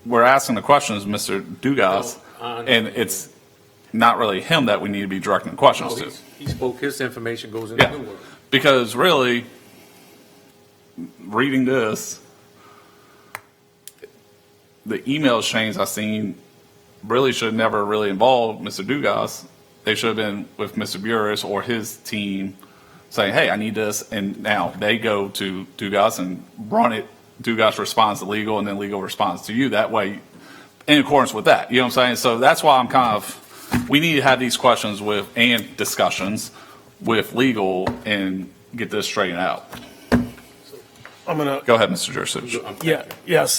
we're asking the questions, Mr. Dugas, and it's not really him that we need to be directing the questions to. He spoke, his information goes into New Yeah, World. because really, reading this, the email chains I've seen really should never really involve Mr. Dugas. They should have been with Mr. Burris or his team saying, hey, I need this. And now they go to Dugas and run it. Dugas responds to legal, and then legal responds to you. That way, in accordance with that. You know what I'm saying? So that's why I'm we need to have these questions and discussions with legal and get this straightened out. I'm gonna, Go ahead, Mr. Jursuch. yes,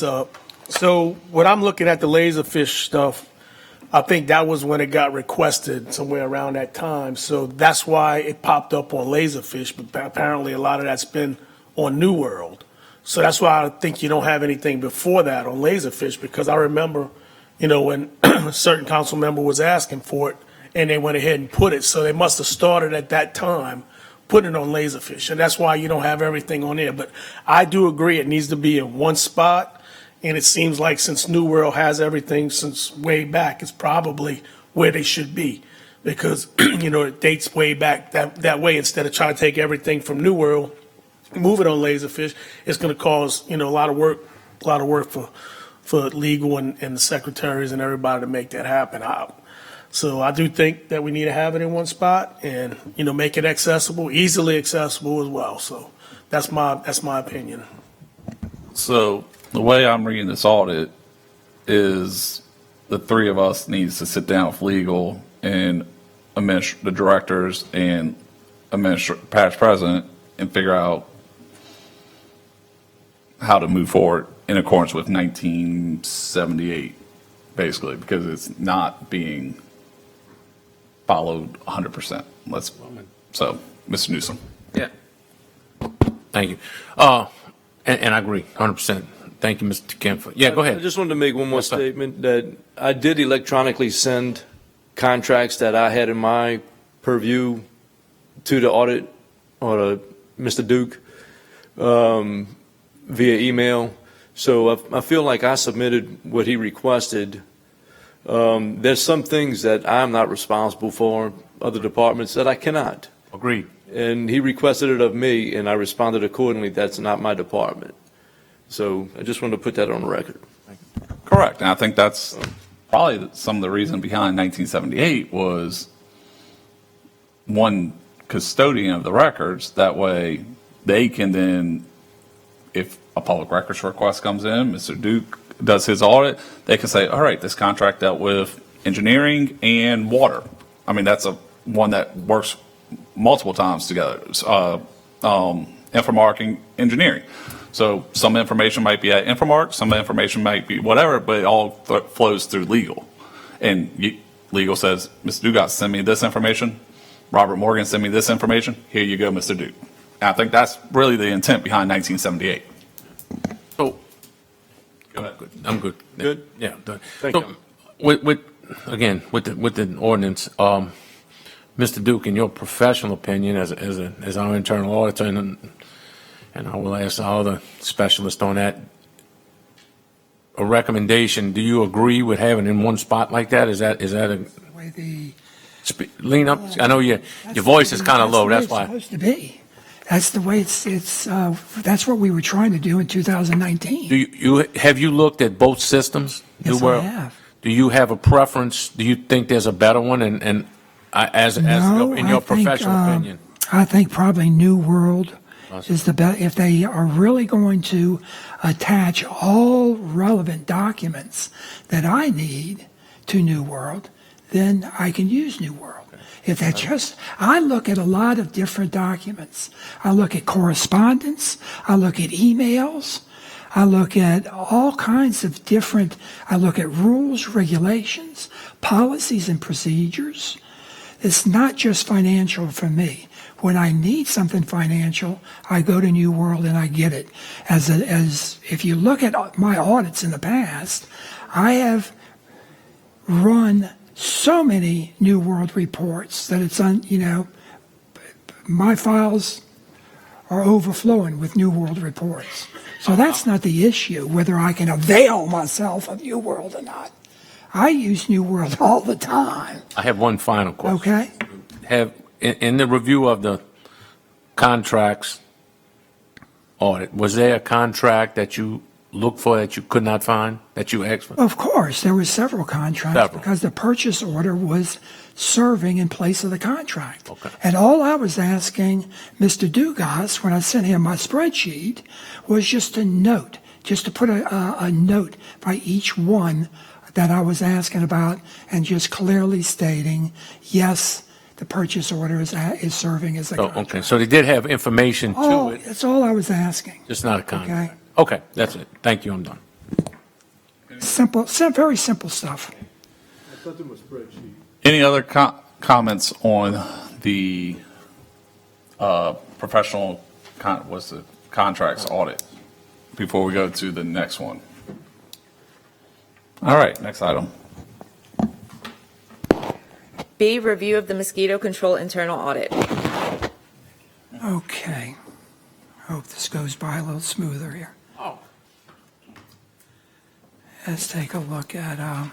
so when I'm looking at the Laserfish stuff, I think that was when it got requested somewhere around that time. So that's why it popped up on Laserfish, but apparently a lot of that's been on New World. So that's why I think you don't have anything before that on Laserfish, because I remember, when a certain council member was asking for it and they went ahead and put it. So they must have started at that time, putting it on Laserfish. And that's why you don't have everything on there. But I do agree it needs to be in one spot. And it seems like since New World has everything since way back, it's probably where they should be. Because, it dates way back that way. Instead of trying to take everything from New World, move it on Laserfish, it's going to cause, a lot of work for legal and the secretaries and everybody to make that happen. So I do think that we need to have it in one spot and, make it accessible, easily accessible as well. So that's my opinion. So the way I'm reading this audit is the three of us needs to sit down with legal and the directors and past president and figure out how to move forward in accordance with 1978, basically, because it's not being followed 100%. So, Mr. Newsom. Yeah. Thank you. And I agree, 100%. Thank you, Mr. Kemfer. Yeah, go I ahead. just wanted to make one more Yes, sir. statement that I did electronically send contracts that I had in my purview to the audit or to Mr. Duke via email. So I feel like I submitted what he requested. There's some things that I'm not responsible for, other departments that I cannot. Agreed. And he requested it of me, and I responded accordingly, that's not my department. So I just wanted to put that on the record. Correct. And I think that's probably some of the reason behind 1978 was one custodian of the records. That way they can then, if a public records request comes in, Mr. Duke does his audit, they can say, all right, this contract dealt with engineering and water. I mean, that's one that works multiple times together. Infomark and engineering. So some information might be at Infomark, some information might be whatever, but it all flows through legal. And legal says, Mr. Dugas, send me this information. Robert Morgan, send me this information. Here you go, Mr. Duke. And I think that's really the intent behind 1978. So, Go ahead. I'm good. Good? Yeah, done. Thank So, you. with the ordinance, Mr. Duke, in your professional opinion as our internal auditor, and I will ask all the specialists on that, a recommendation, do you agree with having it in one spot like that? Is that a, The way the lean up? I know your voice is kind of low, that's why. That's the way it's supposed to be. That's the way that's what we were trying to do in 2019. Have you looked at both systems? Yes, I have. Do you have a preference? Do you think there's a better one? And in your professional opinion? I think probably New World is the best. If they are really going to attach all relevant documents that I need to New World, then I can use New World. If that I look at a lot of different documents. I look at correspondence. I look at emails. I look at all kinds of different, I look at rules, regulations, policies, and procedures. It's not just financial for me. When I need something financial, I go to New World and I get it. As if you look at my audits in the past, I have run so many New World reports that it's my files are overflowing with New World reports. So that's not the issue, whether I can avail myself of New World or not. I use New World all the time. I have one final question. Okay? In the review of the contracts audit, was there a contract that you looked for that you could not find, that you asked for? Of course, there were several contracts Several. because the purchase order was serving in place of the contract. Okay. And all I was asking Mr. Dugas, when I sent him my spreadsheet, was just to put a note by each one that I was asking about and just clearly stating, yes, the purchase order is serving as a contract. Okay, so they did have information to it, That's all I was asking. just not a contract. Okay, that's it. Thank you, I'm done. Simple, very simple stuff. Any other comments on the professional contracts audit before we go to the next one? All right, next item. B, review of the mosquito control internal audit. Okay. Hope this goes by a little smoother here. Oh. Let's take a look at, I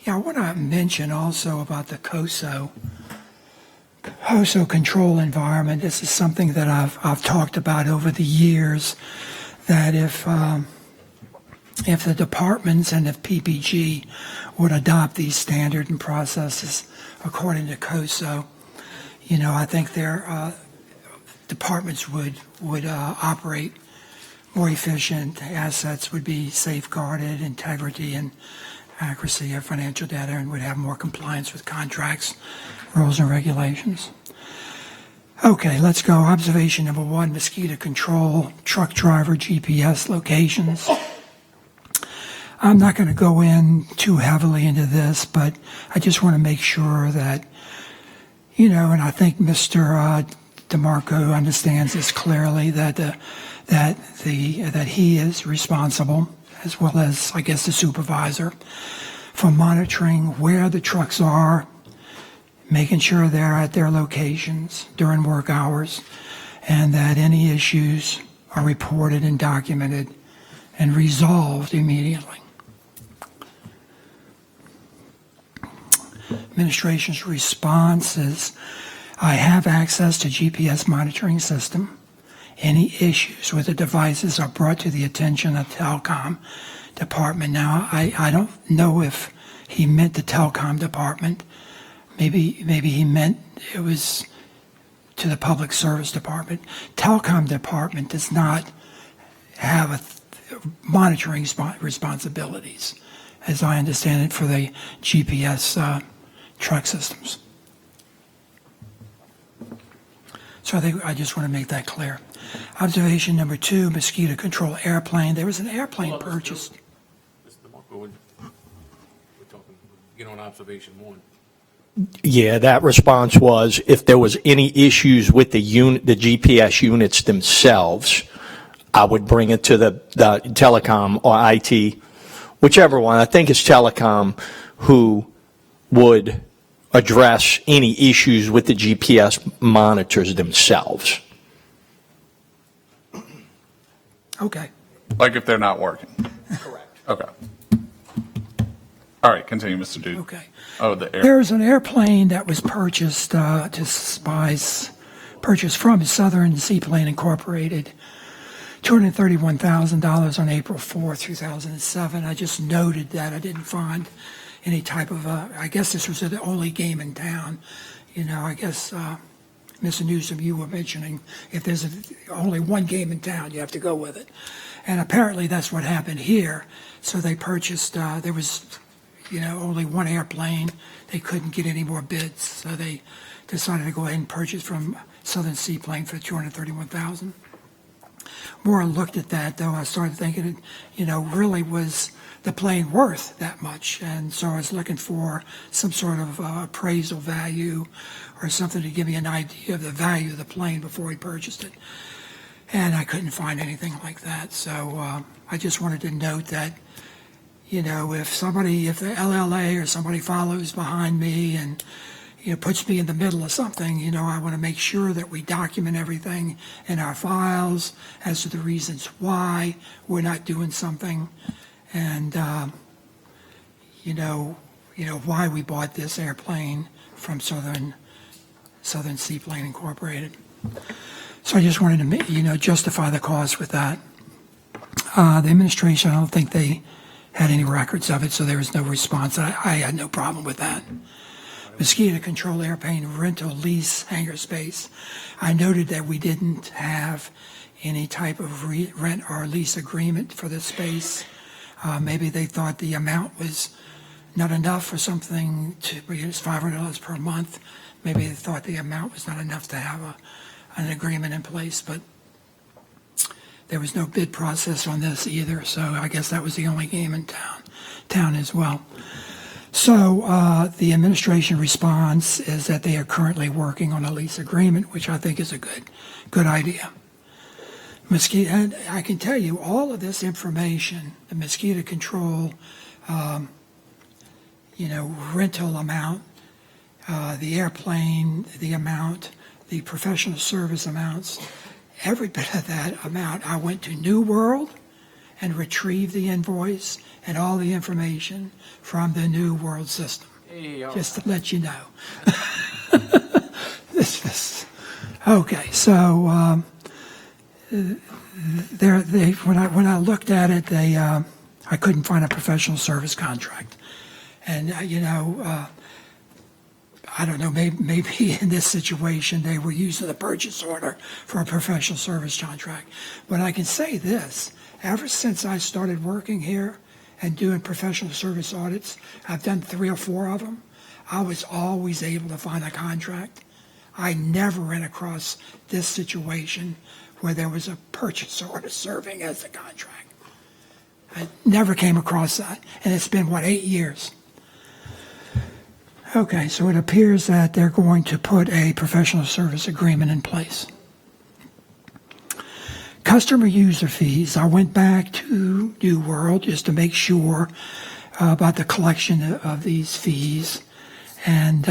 want to mention also about the COSO control environment. This is something that I've talked about over the years, that if the departments and if PPG would adopt these standards and processes according to COSO, I think their departments would operate more efficient, assets would be safeguarded, integrity and accuracy of financial data, and would have more compliance with contracts, rules, and regulations. Okay, let's go. Observation number 1, mosquito control, truck driver GPS locations. I'm not going to go in too heavily into this, but I just want to make sure that, and I think Mr. DeMarco understands this clearly, that he is responsible, as well as, I guess, the supervisor, for monitoring where the trucks are, making sure they're at their locations during work hours, and that any issues are reported and documented and resolved immediately. Administration's response is, I have access to GPS monitoring system. Any issues with the devices are brought to the attention of telecom department. Now, I don't know if he meant the telecom department. Maybe he meant it was to the public service department. Telecom department does not have monitoring responsibilities, as I understand it, for the GPS truck systems. So I just want to make that clear. Observation number 2, mosquito control airplane. There was an airplane purchased. Mr. Marco, we're talking, get on observation 1. Yeah, that response was if there was any issues with the GPS units themselves, I would bring it to the telecom or IT, whichever one. I think it's telecom who would address any issues with the GPS monitors themselves. Okay. Like if they're not working? Correct. Okay. All right, continue, Mr. Dude. Okay. Oh, the air. There's an airplane that was purchased purchased from Southern Seaplane Incorporated, $231,000 on April 4, 2007. I just noted that I didn't find any type of, I guess this was the only game in town. You know, I guess, Mr. Newsom, you were mentioning if there's only one game in town, you have to go with it. And apparently that's what happened here. So they purchased, there was, only one airplane. They couldn't get any more bids. So they decided to go ahead and purchase from Southern Seaplane for $231,000. More I looked at that, though, I started thinking, really was the plane worth that much? And so I was looking for some sort of appraisal value or something to give me an idea of the value of the plane before we purchased it. And I couldn't find anything like that. So I just wanted to note that, if the LLA or somebody follows behind me and, puts me in the middle of something, I want to make sure that we document everything in our files as to the reasons why we're not doing something and, why we bought this airplane from Southern Seaplane Incorporated. So I just wanted to, justify the cost with that. The administration, I don't think they had any records of it, so there was no response. I had no problem with that. Mosquito control airplane rental lease hangar space. I noted that we didn't have any type of rent or lease agreement for this space. Maybe they thought the amount was not enough for something it's $500 per month. Maybe they thought the amount was not enough to have an agreement in place, but there was no bid process on this either, so I guess that was the only game in town as well. So the administration response is that they are currently working on a lease agreement, which I think is a good idea. Mosquito, and I can tell you all of this information, the mosquito control, rental amount, the airplane, the amount, the professional service amounts, every bit of that amount, I went to New World and retrieved the invoice and all the information from the New World system. Just to let you know. Okay, so when I looked at it, I couldn't find a professional service contract, and I don't know, maybe in this situation they were using the purchase order for a professional service contract. But I can say this, ever since I started working here and doing professional service audits, I've done 3 or 4 of them, I was always able to find a contract. I never ran across this situation where there was a purchase order serving as a contract. I never came across that, and it's been, 8 years? Okay, so it appears that they're going to put a professional service agreement in place. Customer user fees. I went back to New World just to make sure about the collection of these fees, and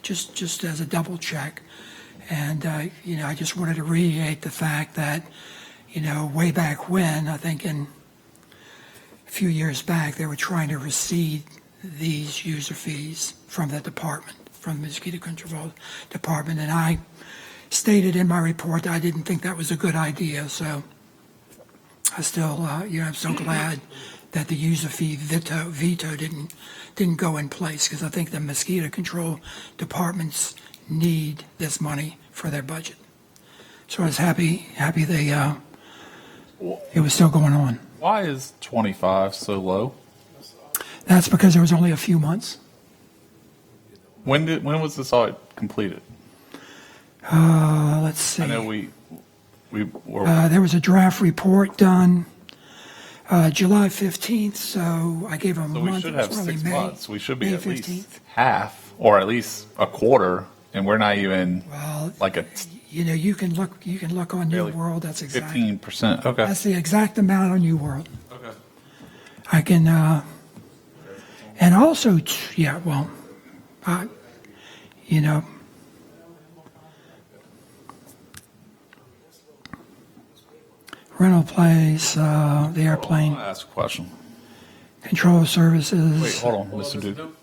just as a double check. And I just wanted to reiterate the fact that way back when, I think in a few years back, they were trying to recede these user fees from the department. from the mosquito control department, and I stated in my report that I didn't think that was a good idea, so I still, I'm so glad that the user fee veto didn't go in place, because I think the mosquito control departments need this money for their budget. So I was happy they, it was still going on. Why is 25 so low? That's because there was only a few months. When was this audit completed? Let's see. I know we were, There was a draft report done July 15th, so I gave them a so we month. should It was have probably 6 May- months. We should be May at least 15th. half, or at least a quarter, and we're not even Well, like a you can look on New Barely World. That's exact. 15%. Okay. That's the exact amount on New World. Okay. I can, and also, you know, rental place, the airplane, I want to ask a question. control services. Wait, hold on, Mr. Duke.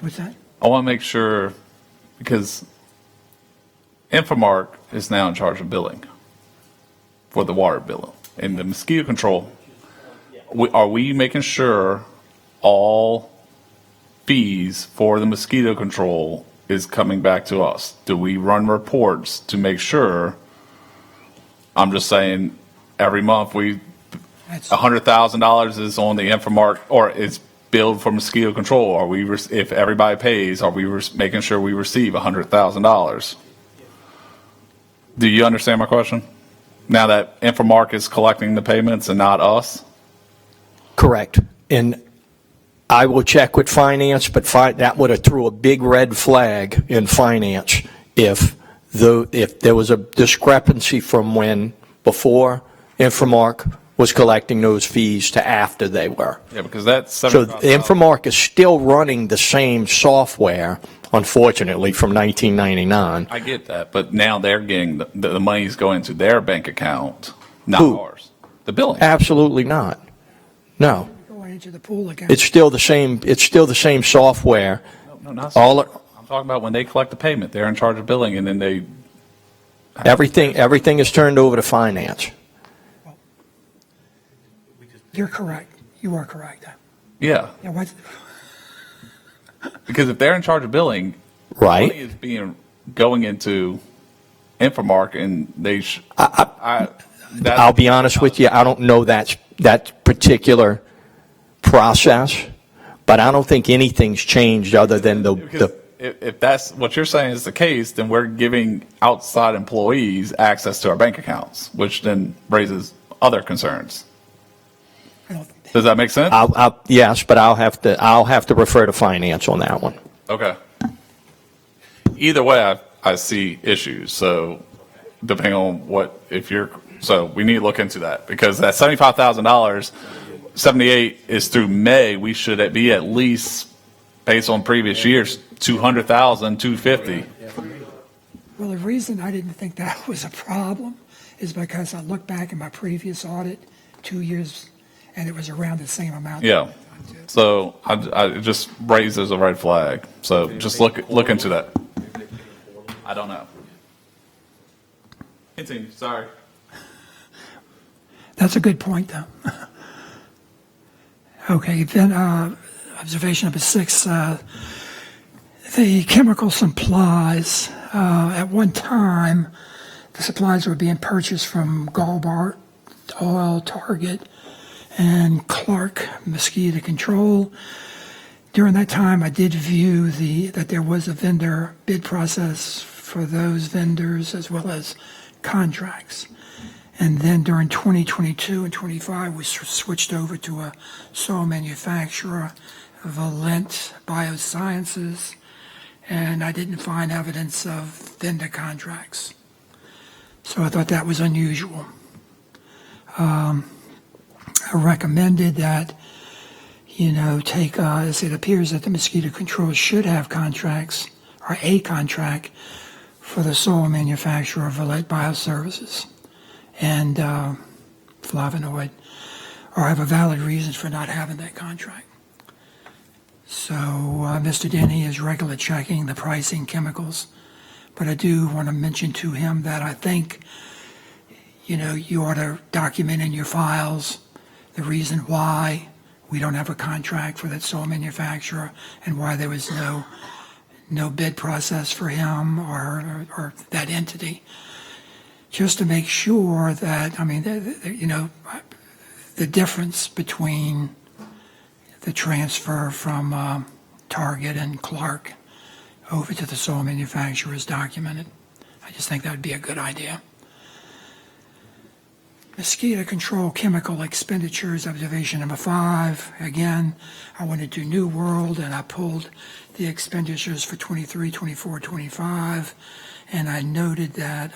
What's that? I want to make sure, because Infomark is now in charge of billing for the water billing and the mosquito control. Are we making sure all fees for the mosquito control is coming back to us? Do we run reports to make sure? I'm just saying, every month That's, $100,000 is on the Infomark, or it's billed for mosquito control. Are we, if everybody pays, are we making sure we receive $100,000? Do you understand my question? Now that Infomark is collecting the payments and not us? Correct. And I will check with finance, but that would have threw a big red flag in finance if there was a discrepancy from when before Infomark was collecting those fees to after they were. Yeah, because that's So $75,000. Infomark is still running the same software, unfortunately, from 1999. I get that, but now they're getting the money's going to their bank account, not Who? ours. The billing. Absolutely not. No. going into the pool account. It's still the same. It's still the same software. No, not All I'm talking about when they collect the payment, they're in charge of billing, and then they. everything is turned over to finance. You're correct. You are correct. Yeah, Yeah, what, because if they're in charge of billing, money Right. is going into Infomark, and they. I'll be honest with you. I don't know that particular process, but I don't think anything's changed other than Because if that's what you're saying is the case, then we're giving outside employees access to our bank accounts, which then raises other concerns. I don't, Does that make sense? yes, but I'll have to refer to finance on that one. Okay. Either way, I see issues. So depending on so we need to look into that, because that $75,000, 78 is through May. We should be at least, based on previous years, 200,000, 250. well, the reason I didn't think that was a problem is because I looked back at my previous audit 2 years, and it was around the same amount. Yeah. So it just raises a red flag. So just look into that. I don't know. Continue. Sorry. That's a good point, though. Okay, then observation number 6, the chemical supplies. At one time, the supplies were being purchased from Galbart Oil, Target, and Clark Mosquito Control. During that time, I did view that there was a vendor bid process for those vendors as well as contracts. And then during 2022 and 25, we switched over to a soil manufacturer, Valent Biosciences, and I didn't find evidence of vendor contracts. So I thought that was unusual. I recommended that, as it appears that the mosquito control should have contracts, or a contract, for the soil manufacturer, Valent Bioservices, and flavonoid, or have a valid reason for not having that contract. So Mr. Denny is regular checking the pricing chemicals. But I do want to mention to him that I think, you ought to document in your files the reason why we don't have a contract for that sole manufacturer and why there was no bid process for him or that entity. Just to make sure that, the difference between the transfer from Target and Clark over to the sole manufacturer is documented. I just think that would be a good idea. Mosquito control chemical expenditures, observation number 5. Again, I went into New World and I pulled the expenditures for 23, 24, 25, and I noted that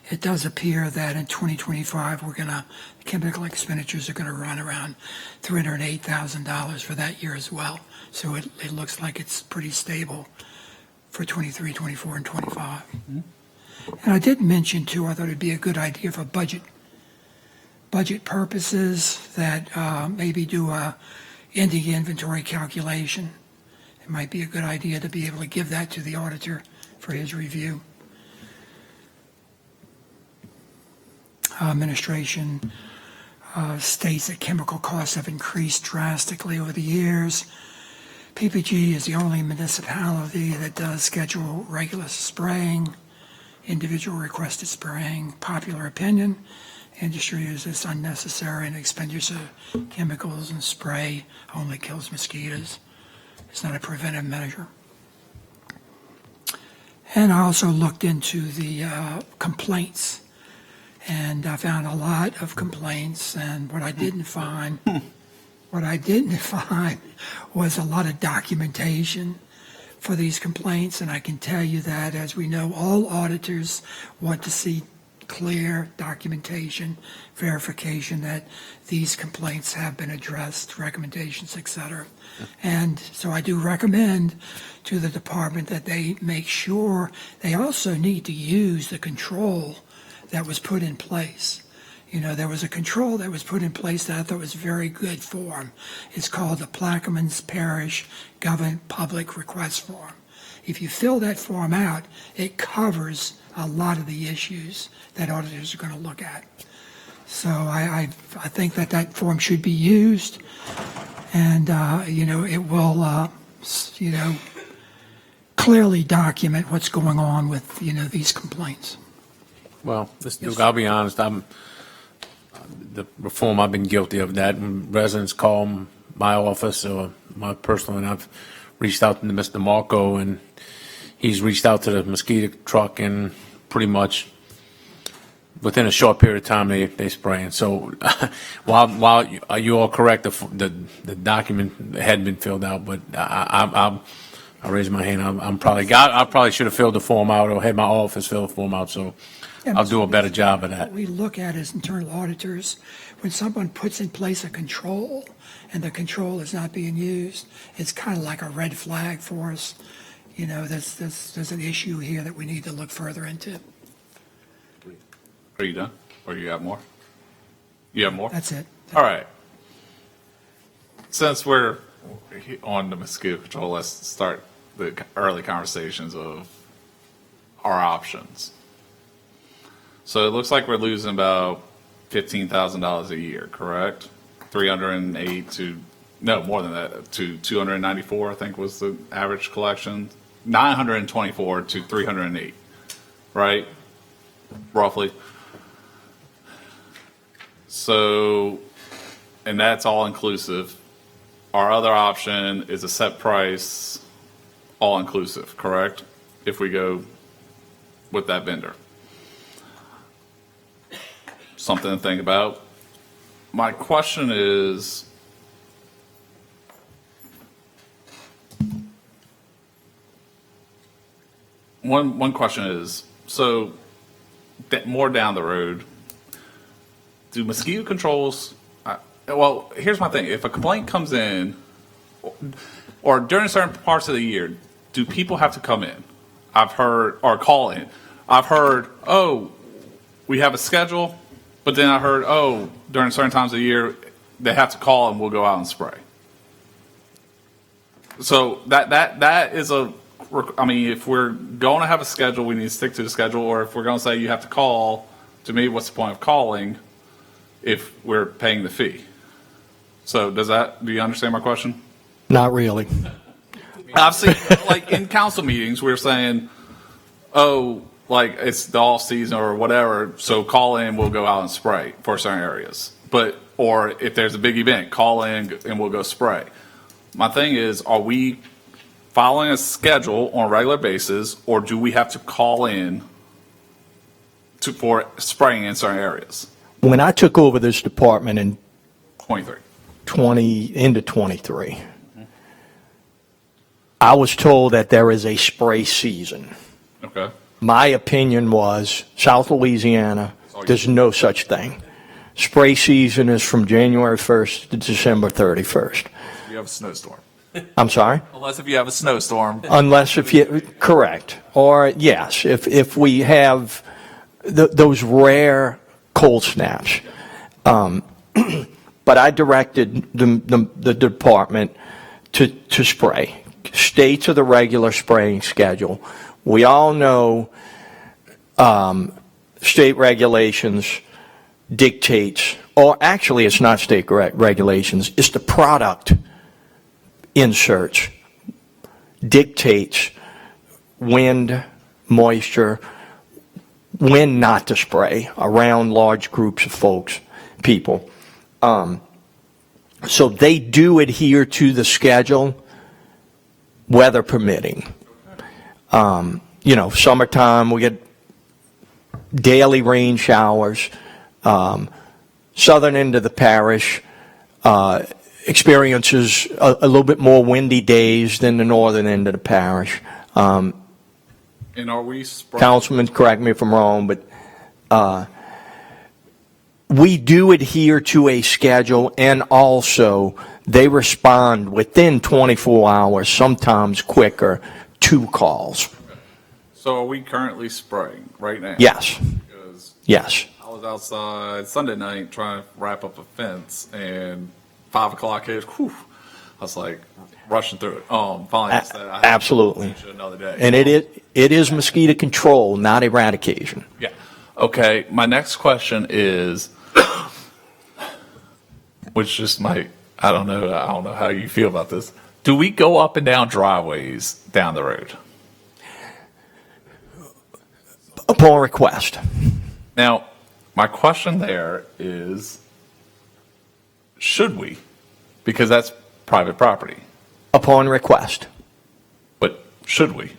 it does appear that in 2025 chemical expenditures are going to run around $308,000 for that year as well. So it looks like it's pretty stable for 23, 24, and 25. Mm-hmm. And I did mention, too, I thought it'd be a good idea for budget purposes that maybe do a ending inventory calculation. It might be a good idea to be able to give that to the auditor for his review. Administration states that chemical costs have increased drastically over the years. PPG is the only municipality that does schedule regular spraying, individual requested spraying. Popular opinion, industry is this unnecessary and expenditure of chemicals and spray only kills mosquitoes. It's not a preventive measure. And I also looked into the complaints, and I found a lot of complaints, and what I didn't find was a lot of documentation for these complaints, and I can tell you that, as we know, all auditors want to see clear documentation, verification that these complaints have been addressed, recommendations, etc. And so I do recommend to the department that they make sure they also need to use the control that was put in place. There was a control that was put in place that I thought was very good form. It's called the Plaquemines Parish Government Public Request Form. If you fill that form out, it covers a lot of the issues that auditors are going to look at. So I think that form should be used, and it will clearly document what's going on with these complaints. Well, Duke, I'll be honest, the reform, I've been guilty of that. When residents call my office or my personal, and I've reached out to Mr. Marco, and he's reached out to the mosquito truck, and pretty much within a short period of time they spraying. So while you are correct, the document had been filled out, but I raise my hand. I probably should have filled the form out or had my office fill the form out. So I'll do a better job of that. What we look at as internal auditors, when someone puts in place a control and the control is not being used, it's kind of like a red flag for us. There's an issue here that we need to look further into. Are you done? Or you have more? You have more? That's it. All right. Since we're on the mosquito control, let's start the early conversations of our options. So it looks like we're losing about $15,000 a year, correct? 308 to, no, more than that, to 294, I think was the average collection. 924 to 308, right? Roughly. So, and that's all inclusive. Our other option is a set price, all inclusive, correct? If we go with that vendor. Something to think about. My question is, one question is, so more down the road, do mosquito controls, well, here's my thing. If a complaint comes in, or during certain parts of the year, do people have to come in? I've heard, or call in. I've heard, oh, we have a schedule, but then I heard, oh, during certain times of the year, they have to call and we'll go out and spray. So that is I mean, if we're going to have a schedule, we need to stick to the schedule, or if we're going to say you have to call, to me, what's the point of calling if we're paying the fee? So do you understand my question? Not really. I've seen, like, in council meetings, we're saying, oh, like, it's the off season or whatever, so call in, we'll go out and spray for certain areas. Or if there's a big event, call in and we'll go spray. My thing is, are we following a schedule on a regular basis, or do we have to call in for spraying in certain areas? When I took over this department in 23. into 23, I was told that there is a spray season. Okay. My opinion was South Louisiana, there's no such thing. Spray season is from January 1st to December 31st. You have a snowstorm. I'm sorry? Unless if you have a snowstorm. Unless if you, correct. Or yes, if we have those rare cold snaps. But I directed the department to spray, stay to the regular spraying schedule. We all know state regulations dictates, or actually it's not state regulations, it's the product inserts dictates wind, moisture, when not to spray around large groups of people. So they do adhere to the schedule, weather permitting. Summertime, we get daily rain showers. Southern end of the parish experiences a little bit more windy days than the northern end of the parish. And are we spraying? Councilman, correct me if I'm wrong, but we do adhere to a schedule, and also they respond within 24 hours, sometimes quicker, to calls. So are we currently spraying right now? Yes. Because Yes. I was outside Sunday night trying to wrap up a fence, and 5 o'clock hit. Whew, I was like rushing through it. Finally, I said I have to Absolutely. finish it another day. And it is mosquito control, not eradication. Yeah. Okay. My next question is, which just might, I don't know how you feel about this. Do we go up and down driveways down the road? Upon request. Now, my question there is, should we? Because that's private property. Upon request. But should we?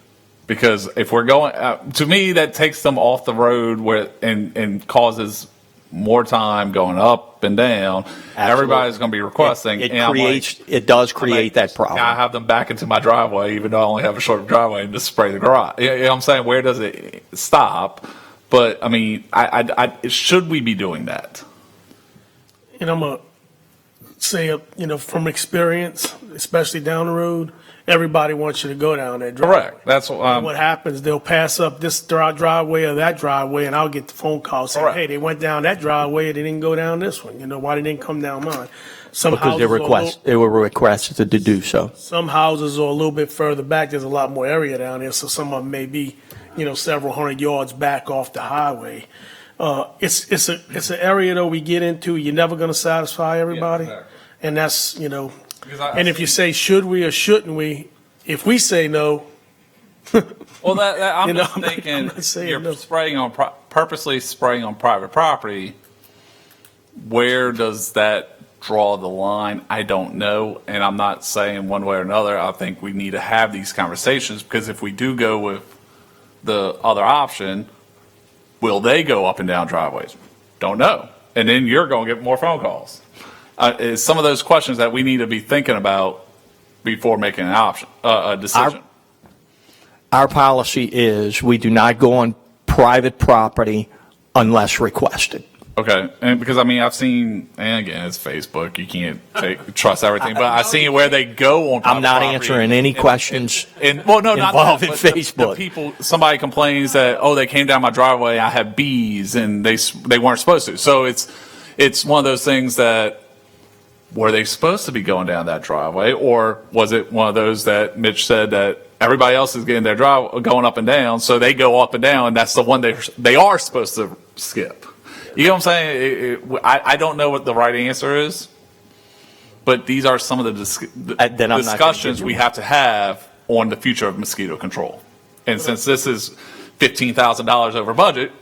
Because if we're going, to me, that takes them off the road and causes more time going up and down. Absolutely. Everybody's going to be requesting. It and I'm creates, like, it does create that Can I problem. have them back into my driveway, even though I only have a short driveway, and just spray the garage? You know what I'm saying? Where does it stop? But I mean, should we be doing that? And I'm going to say, from experience, especially down the road, everybody wants you to go down that driveway. Correct. That's what. What happens, they'll pass up this driveway or that driveway, and I'll get the phone call saying, Correct. hey, they went down that driveway, they didn't go down this one. Why they didn't come down mine? Some Because houses they were requested to do so. Some houses are a little bit further back. There's a lot more area down there, so some of them may be, several hundred yards back off the highway. It's an area though we get into. You're never going to satisfy everybody, Yeah, exactly. and that's Because And if you say should we or shouldn't we, if we say no, well, I'm just I'm thinking not saying you're no. purposely spraying on private property. Where does that draw the line? I don't know, and I'm not saying one way or another. I think we need to have these conversations, because if we do go with the other option, will they go up and down driveways? Don't know. And then you're going to get more phone calls. It's some of those questions that we need to be thinking about before making an option, a decision. Our policy is we do not go on private property unless requested. Okay, and because I've seen, and again, it's Facebook. You can't trust everything, but I've seen where they go on. I'm not property answering any questions well, no, not that, involving but Facebook. Somebody complains that, they came down my driveway, I had bees, and they weren't supposed to. So it's one of those things that were they supposed to be going down that driveway? Or was it one of those that Mitch said that everybody else is getting their drive, going up and down, so they go up and down, and that's the one they are supposed to skip? You know what I'm saying? I don't know what the right answer is, but these are some of the Then I'm not gonna discussions give you we one. have to have on the future of mosquito control. And since this is $15,000 over budget,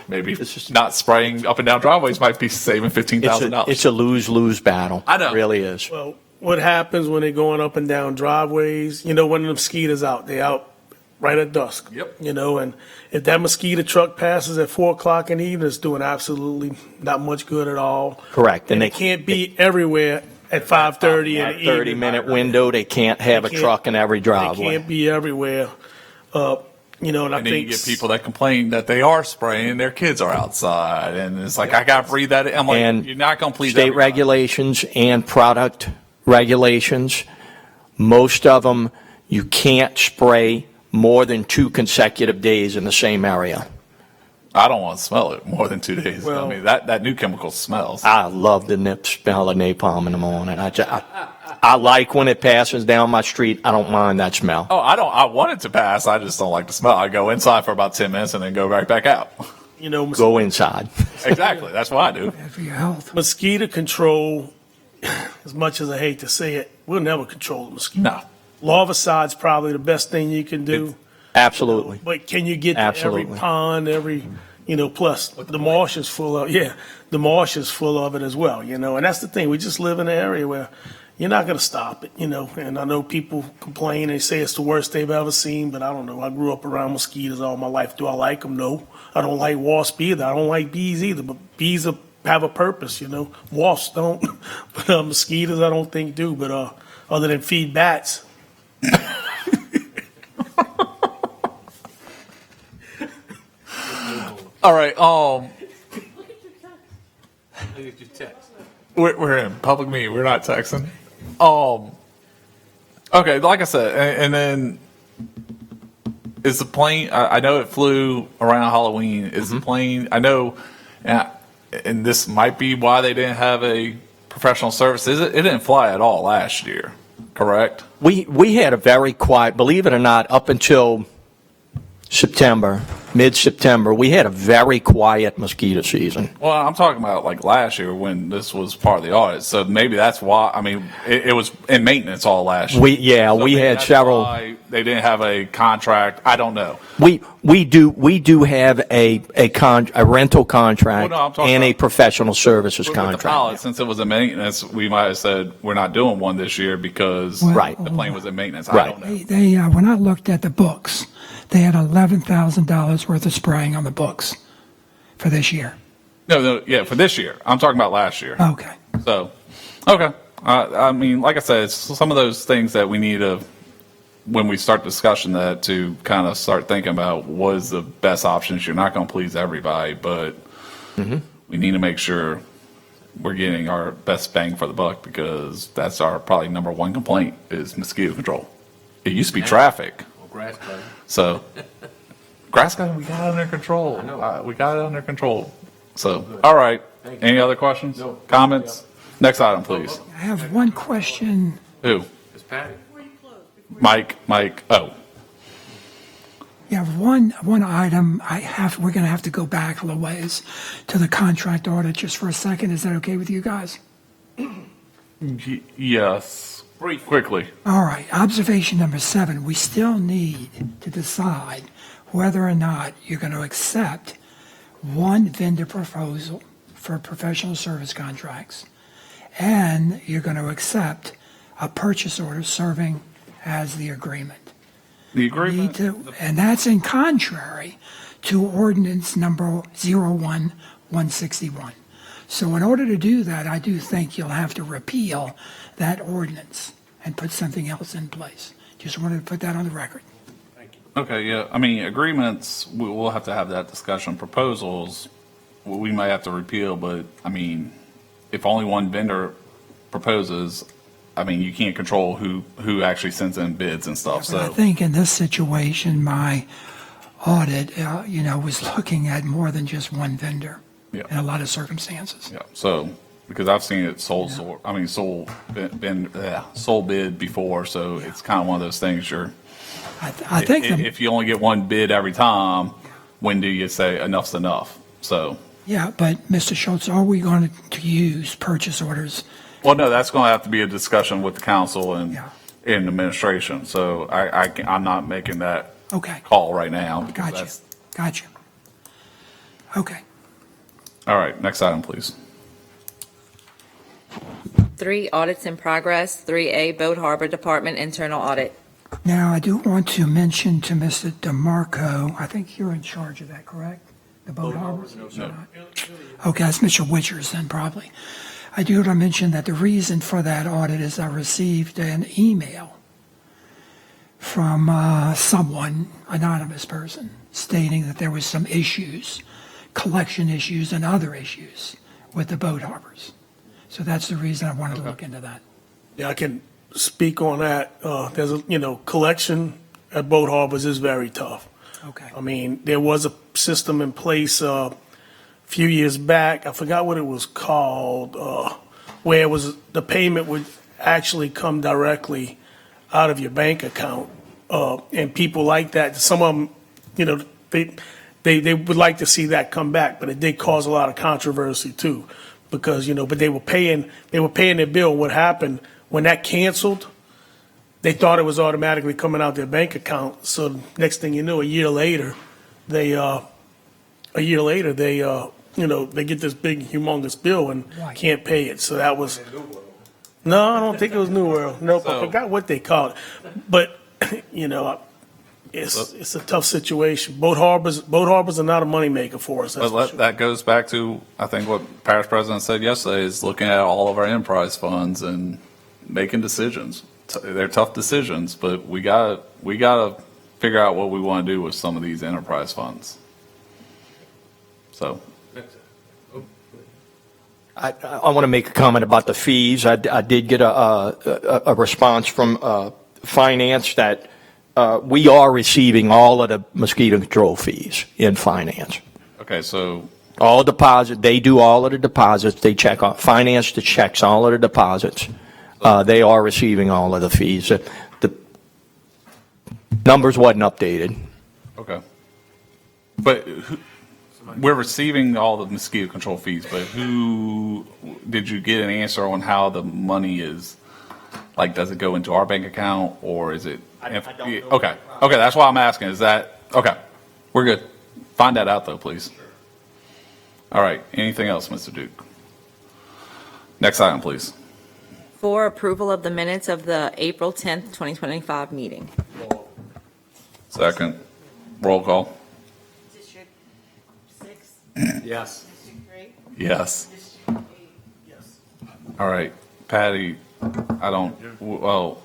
maybe not spraying up and down driveways might be saving $15,000. It's a lose-lose battle. I know. It really is. Well, what happens when they're going up and down driveways, you know, when the mosquitoes out, they out right at dusk. Yep. You know, and if that mosquito truck passes at 4 o'clock in the evening, it's doing absolutely not much good at all. Correct. And And they can't be everywhere at 5:30 in the That evening. 30-minute window, they can't have a They can't- truck in every They driveway. can't be everywhere. You know, and I And then you think. get people that complain that they are spraying, their kids are outside, and it's like, I got to breathe that in. I'm like, And you're not going to please State everybody. regulations and product regulations, most of them, you can't spray more than 2 consecutive days in the same area. I don't want to smell it more than 2 days. Well- I mean, that new chemical smells. I love the smell of napalm in the morning. I like when it passes down my street. I don't mind that smell. Oh, I want it to pass. I just don't like the smell. I go inside for about 10 minutes and then go right back out. You know, Go inside. Exactly. That's what I do. Bad for your health. mosquito control, as much as I hate to say it, we'll never control the mosquito. No. Larvicide's probably the best thing you can do. Absolutely. But can you get to every Absolutely. pond, plus the marsh is full of, the marsh is full of it as well, and that's the thing. We just live in an area where you're not going to stop it, and I know people complain, they say it's the worst they've ever seen, but I don't know. I grew up around mosquitoes all my life. Do I like them? No. I don't like wasps either. I don't like bees either, but bees have a purpose, Wasps don't, but mosquitoes I don't think do, but other than feed bats. All right. We're in public meeting. We're not texting. Okay. Like I said, and then is the plane? I know it flew around Halloween. Is the plane? I know, and this might be why they didn't have a professional service. It didn't fly at all last year. Correct. We had a very quiet, believe it or not, up until September, mid-September, we had a very quiet mosquito season. Well, I'm talking about like last year when this was part of the audit. So maybe that's why. I mean, it was in maintenance all last year. We So we maybe had that's several. why they didn't have a contract. I don't know. We do have a rental contract Well, no, I'm talking and a about- professional services With the contract. pilot, since it was in maintenance, we might have said we're not doing one this year because Right. the plane was in maintenance. Right. I don't know. They when I looked at the books, they had $11,000 worth of spraying on the books for this year. No, yeah, for this year. I'm talking about last year. Okay. So, okay. I mean, like I said, it's some of those things that we need to, when we start discussing that, to kind of start thinking about what is the best options. You're not going to please everybody, but we need to make sure we're getting our best bang for the buck, because that's our probably number one complaint is mosquito control. It used to be traffic. Grass cutting. So, grass cutting, we got it under control. We got it under control. So, all right. Any other questions? No. Comments? Next item, please. I have one question. Who? It's Patty. Mike. Oh, You have one item. We're going to have to go back a little ways to the contract audit just for a second. Is that okay with you guys? yes. Brief. Quickly. All right. Observation number 7. We still need to decide whether or not you're going to accept one vendor proposal for professional service contracts, and you're going to accept a purchase order serving as the agreement. The Need agreement. to, and that's in contrary to ordinance number 01161. So in order to do that, I do think you'll have to repeal that ordinance and put something else in place. Just wanted to put that on the record. Okay, yeah. I mean, agreements, we'll have to have that discussion. Proposals, we might have to repeal, but I mean, if only one vendor proposes, I mean, you can't control who actually sends in bids and stuff. But I So, think in this situation, my audit, was looking at more than just one vendor Yeah. in a lot of circumstances. yeah. So because I've seen it sold bid before, so it's kind of one of those things I think, if you only get one bid every time, when do you say enough's enough? So, yeah, but Mr. Schultz, are we going to use purchase orders? well, no, that's going to have to be a discussion with the council and Yeah. administration. So I'm not making that Okay, call right now. because gotcha, that's- gotcha. Okay. All right, next item, please. 3, audits in progress. 3A, Boat Harbor Department internal audit. Now, I do want to mention to Mr. DeMarco, I think you're in charge of that, correct? The boat harbors? No. Okay, that's Mr. Witchers then, probably. I do want to mention that the reason for that audit is I received an email from someone, anonymous person, stating that there was some issues, collection issues and other issues with the boat harbors. So that's the reason I wanted to look into that. Yeah, I can speak on that. There's collection at boat harbors is very tough. Okay. I mean, there was a system in place a few years back. I forgot what it was called, where it was the payment would actually come directly out of your bank account. And people like that. Some of them, they would like to see that come back, but it did cause a lot of controversy too, because but they were paying their bill. What happened when that canceled? They thought it was automatically coming out their bank account. So next thing you know, a year later, they they get this big, humongous bill and Right. can't pay it. So that was, no, I don't think it was New World. Nope, I So- forgot what they called it. But, it's a tough situation. Boat harbors are not a moneymaker for us. That's for sure. That goes back to, I think, what Parish President said yesterday, is looking at all of our enterprise funds and making decisions. They're tough decisions, but we gotta figure out what we want to do with some of these enterprise funds. So, I want to make a comment about the fees. I did get a response from finance that we are receiving all of the mosquito control fees in finance. okay, so, All deposit, they do all of the deposits. They check on, finance that checks all of the deposits. They are receiving all of the fees. The numbers wasn't updated. okay. But we're receiving all the mosquito control fees, but did you get an answer on how the money is, like, does it go into our bank account or is it? I don't know. Okay, that's why I'm asking, is that, okay, we're good. Find that out though, please. All right, anything else, Mr. Duke? Next item, please. 4, approval of the minutes of the April 10th, 2025 meeting. Second, roll call. District 6, Yes. District 3, Yes. District 8. All right, Patty, what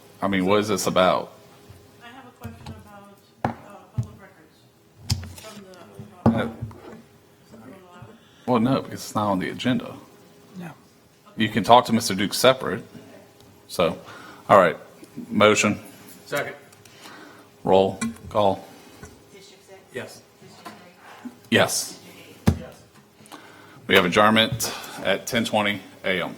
is this about? I have a question about public records from the, Uh, Well, no, because it's not on the agenda. No. You can talk to Mr. Duke separate. So, all right, motion, Second. roll call. District 6, Yes. District 3, Yes. District 8. We have adjournment at 10:20 a.m.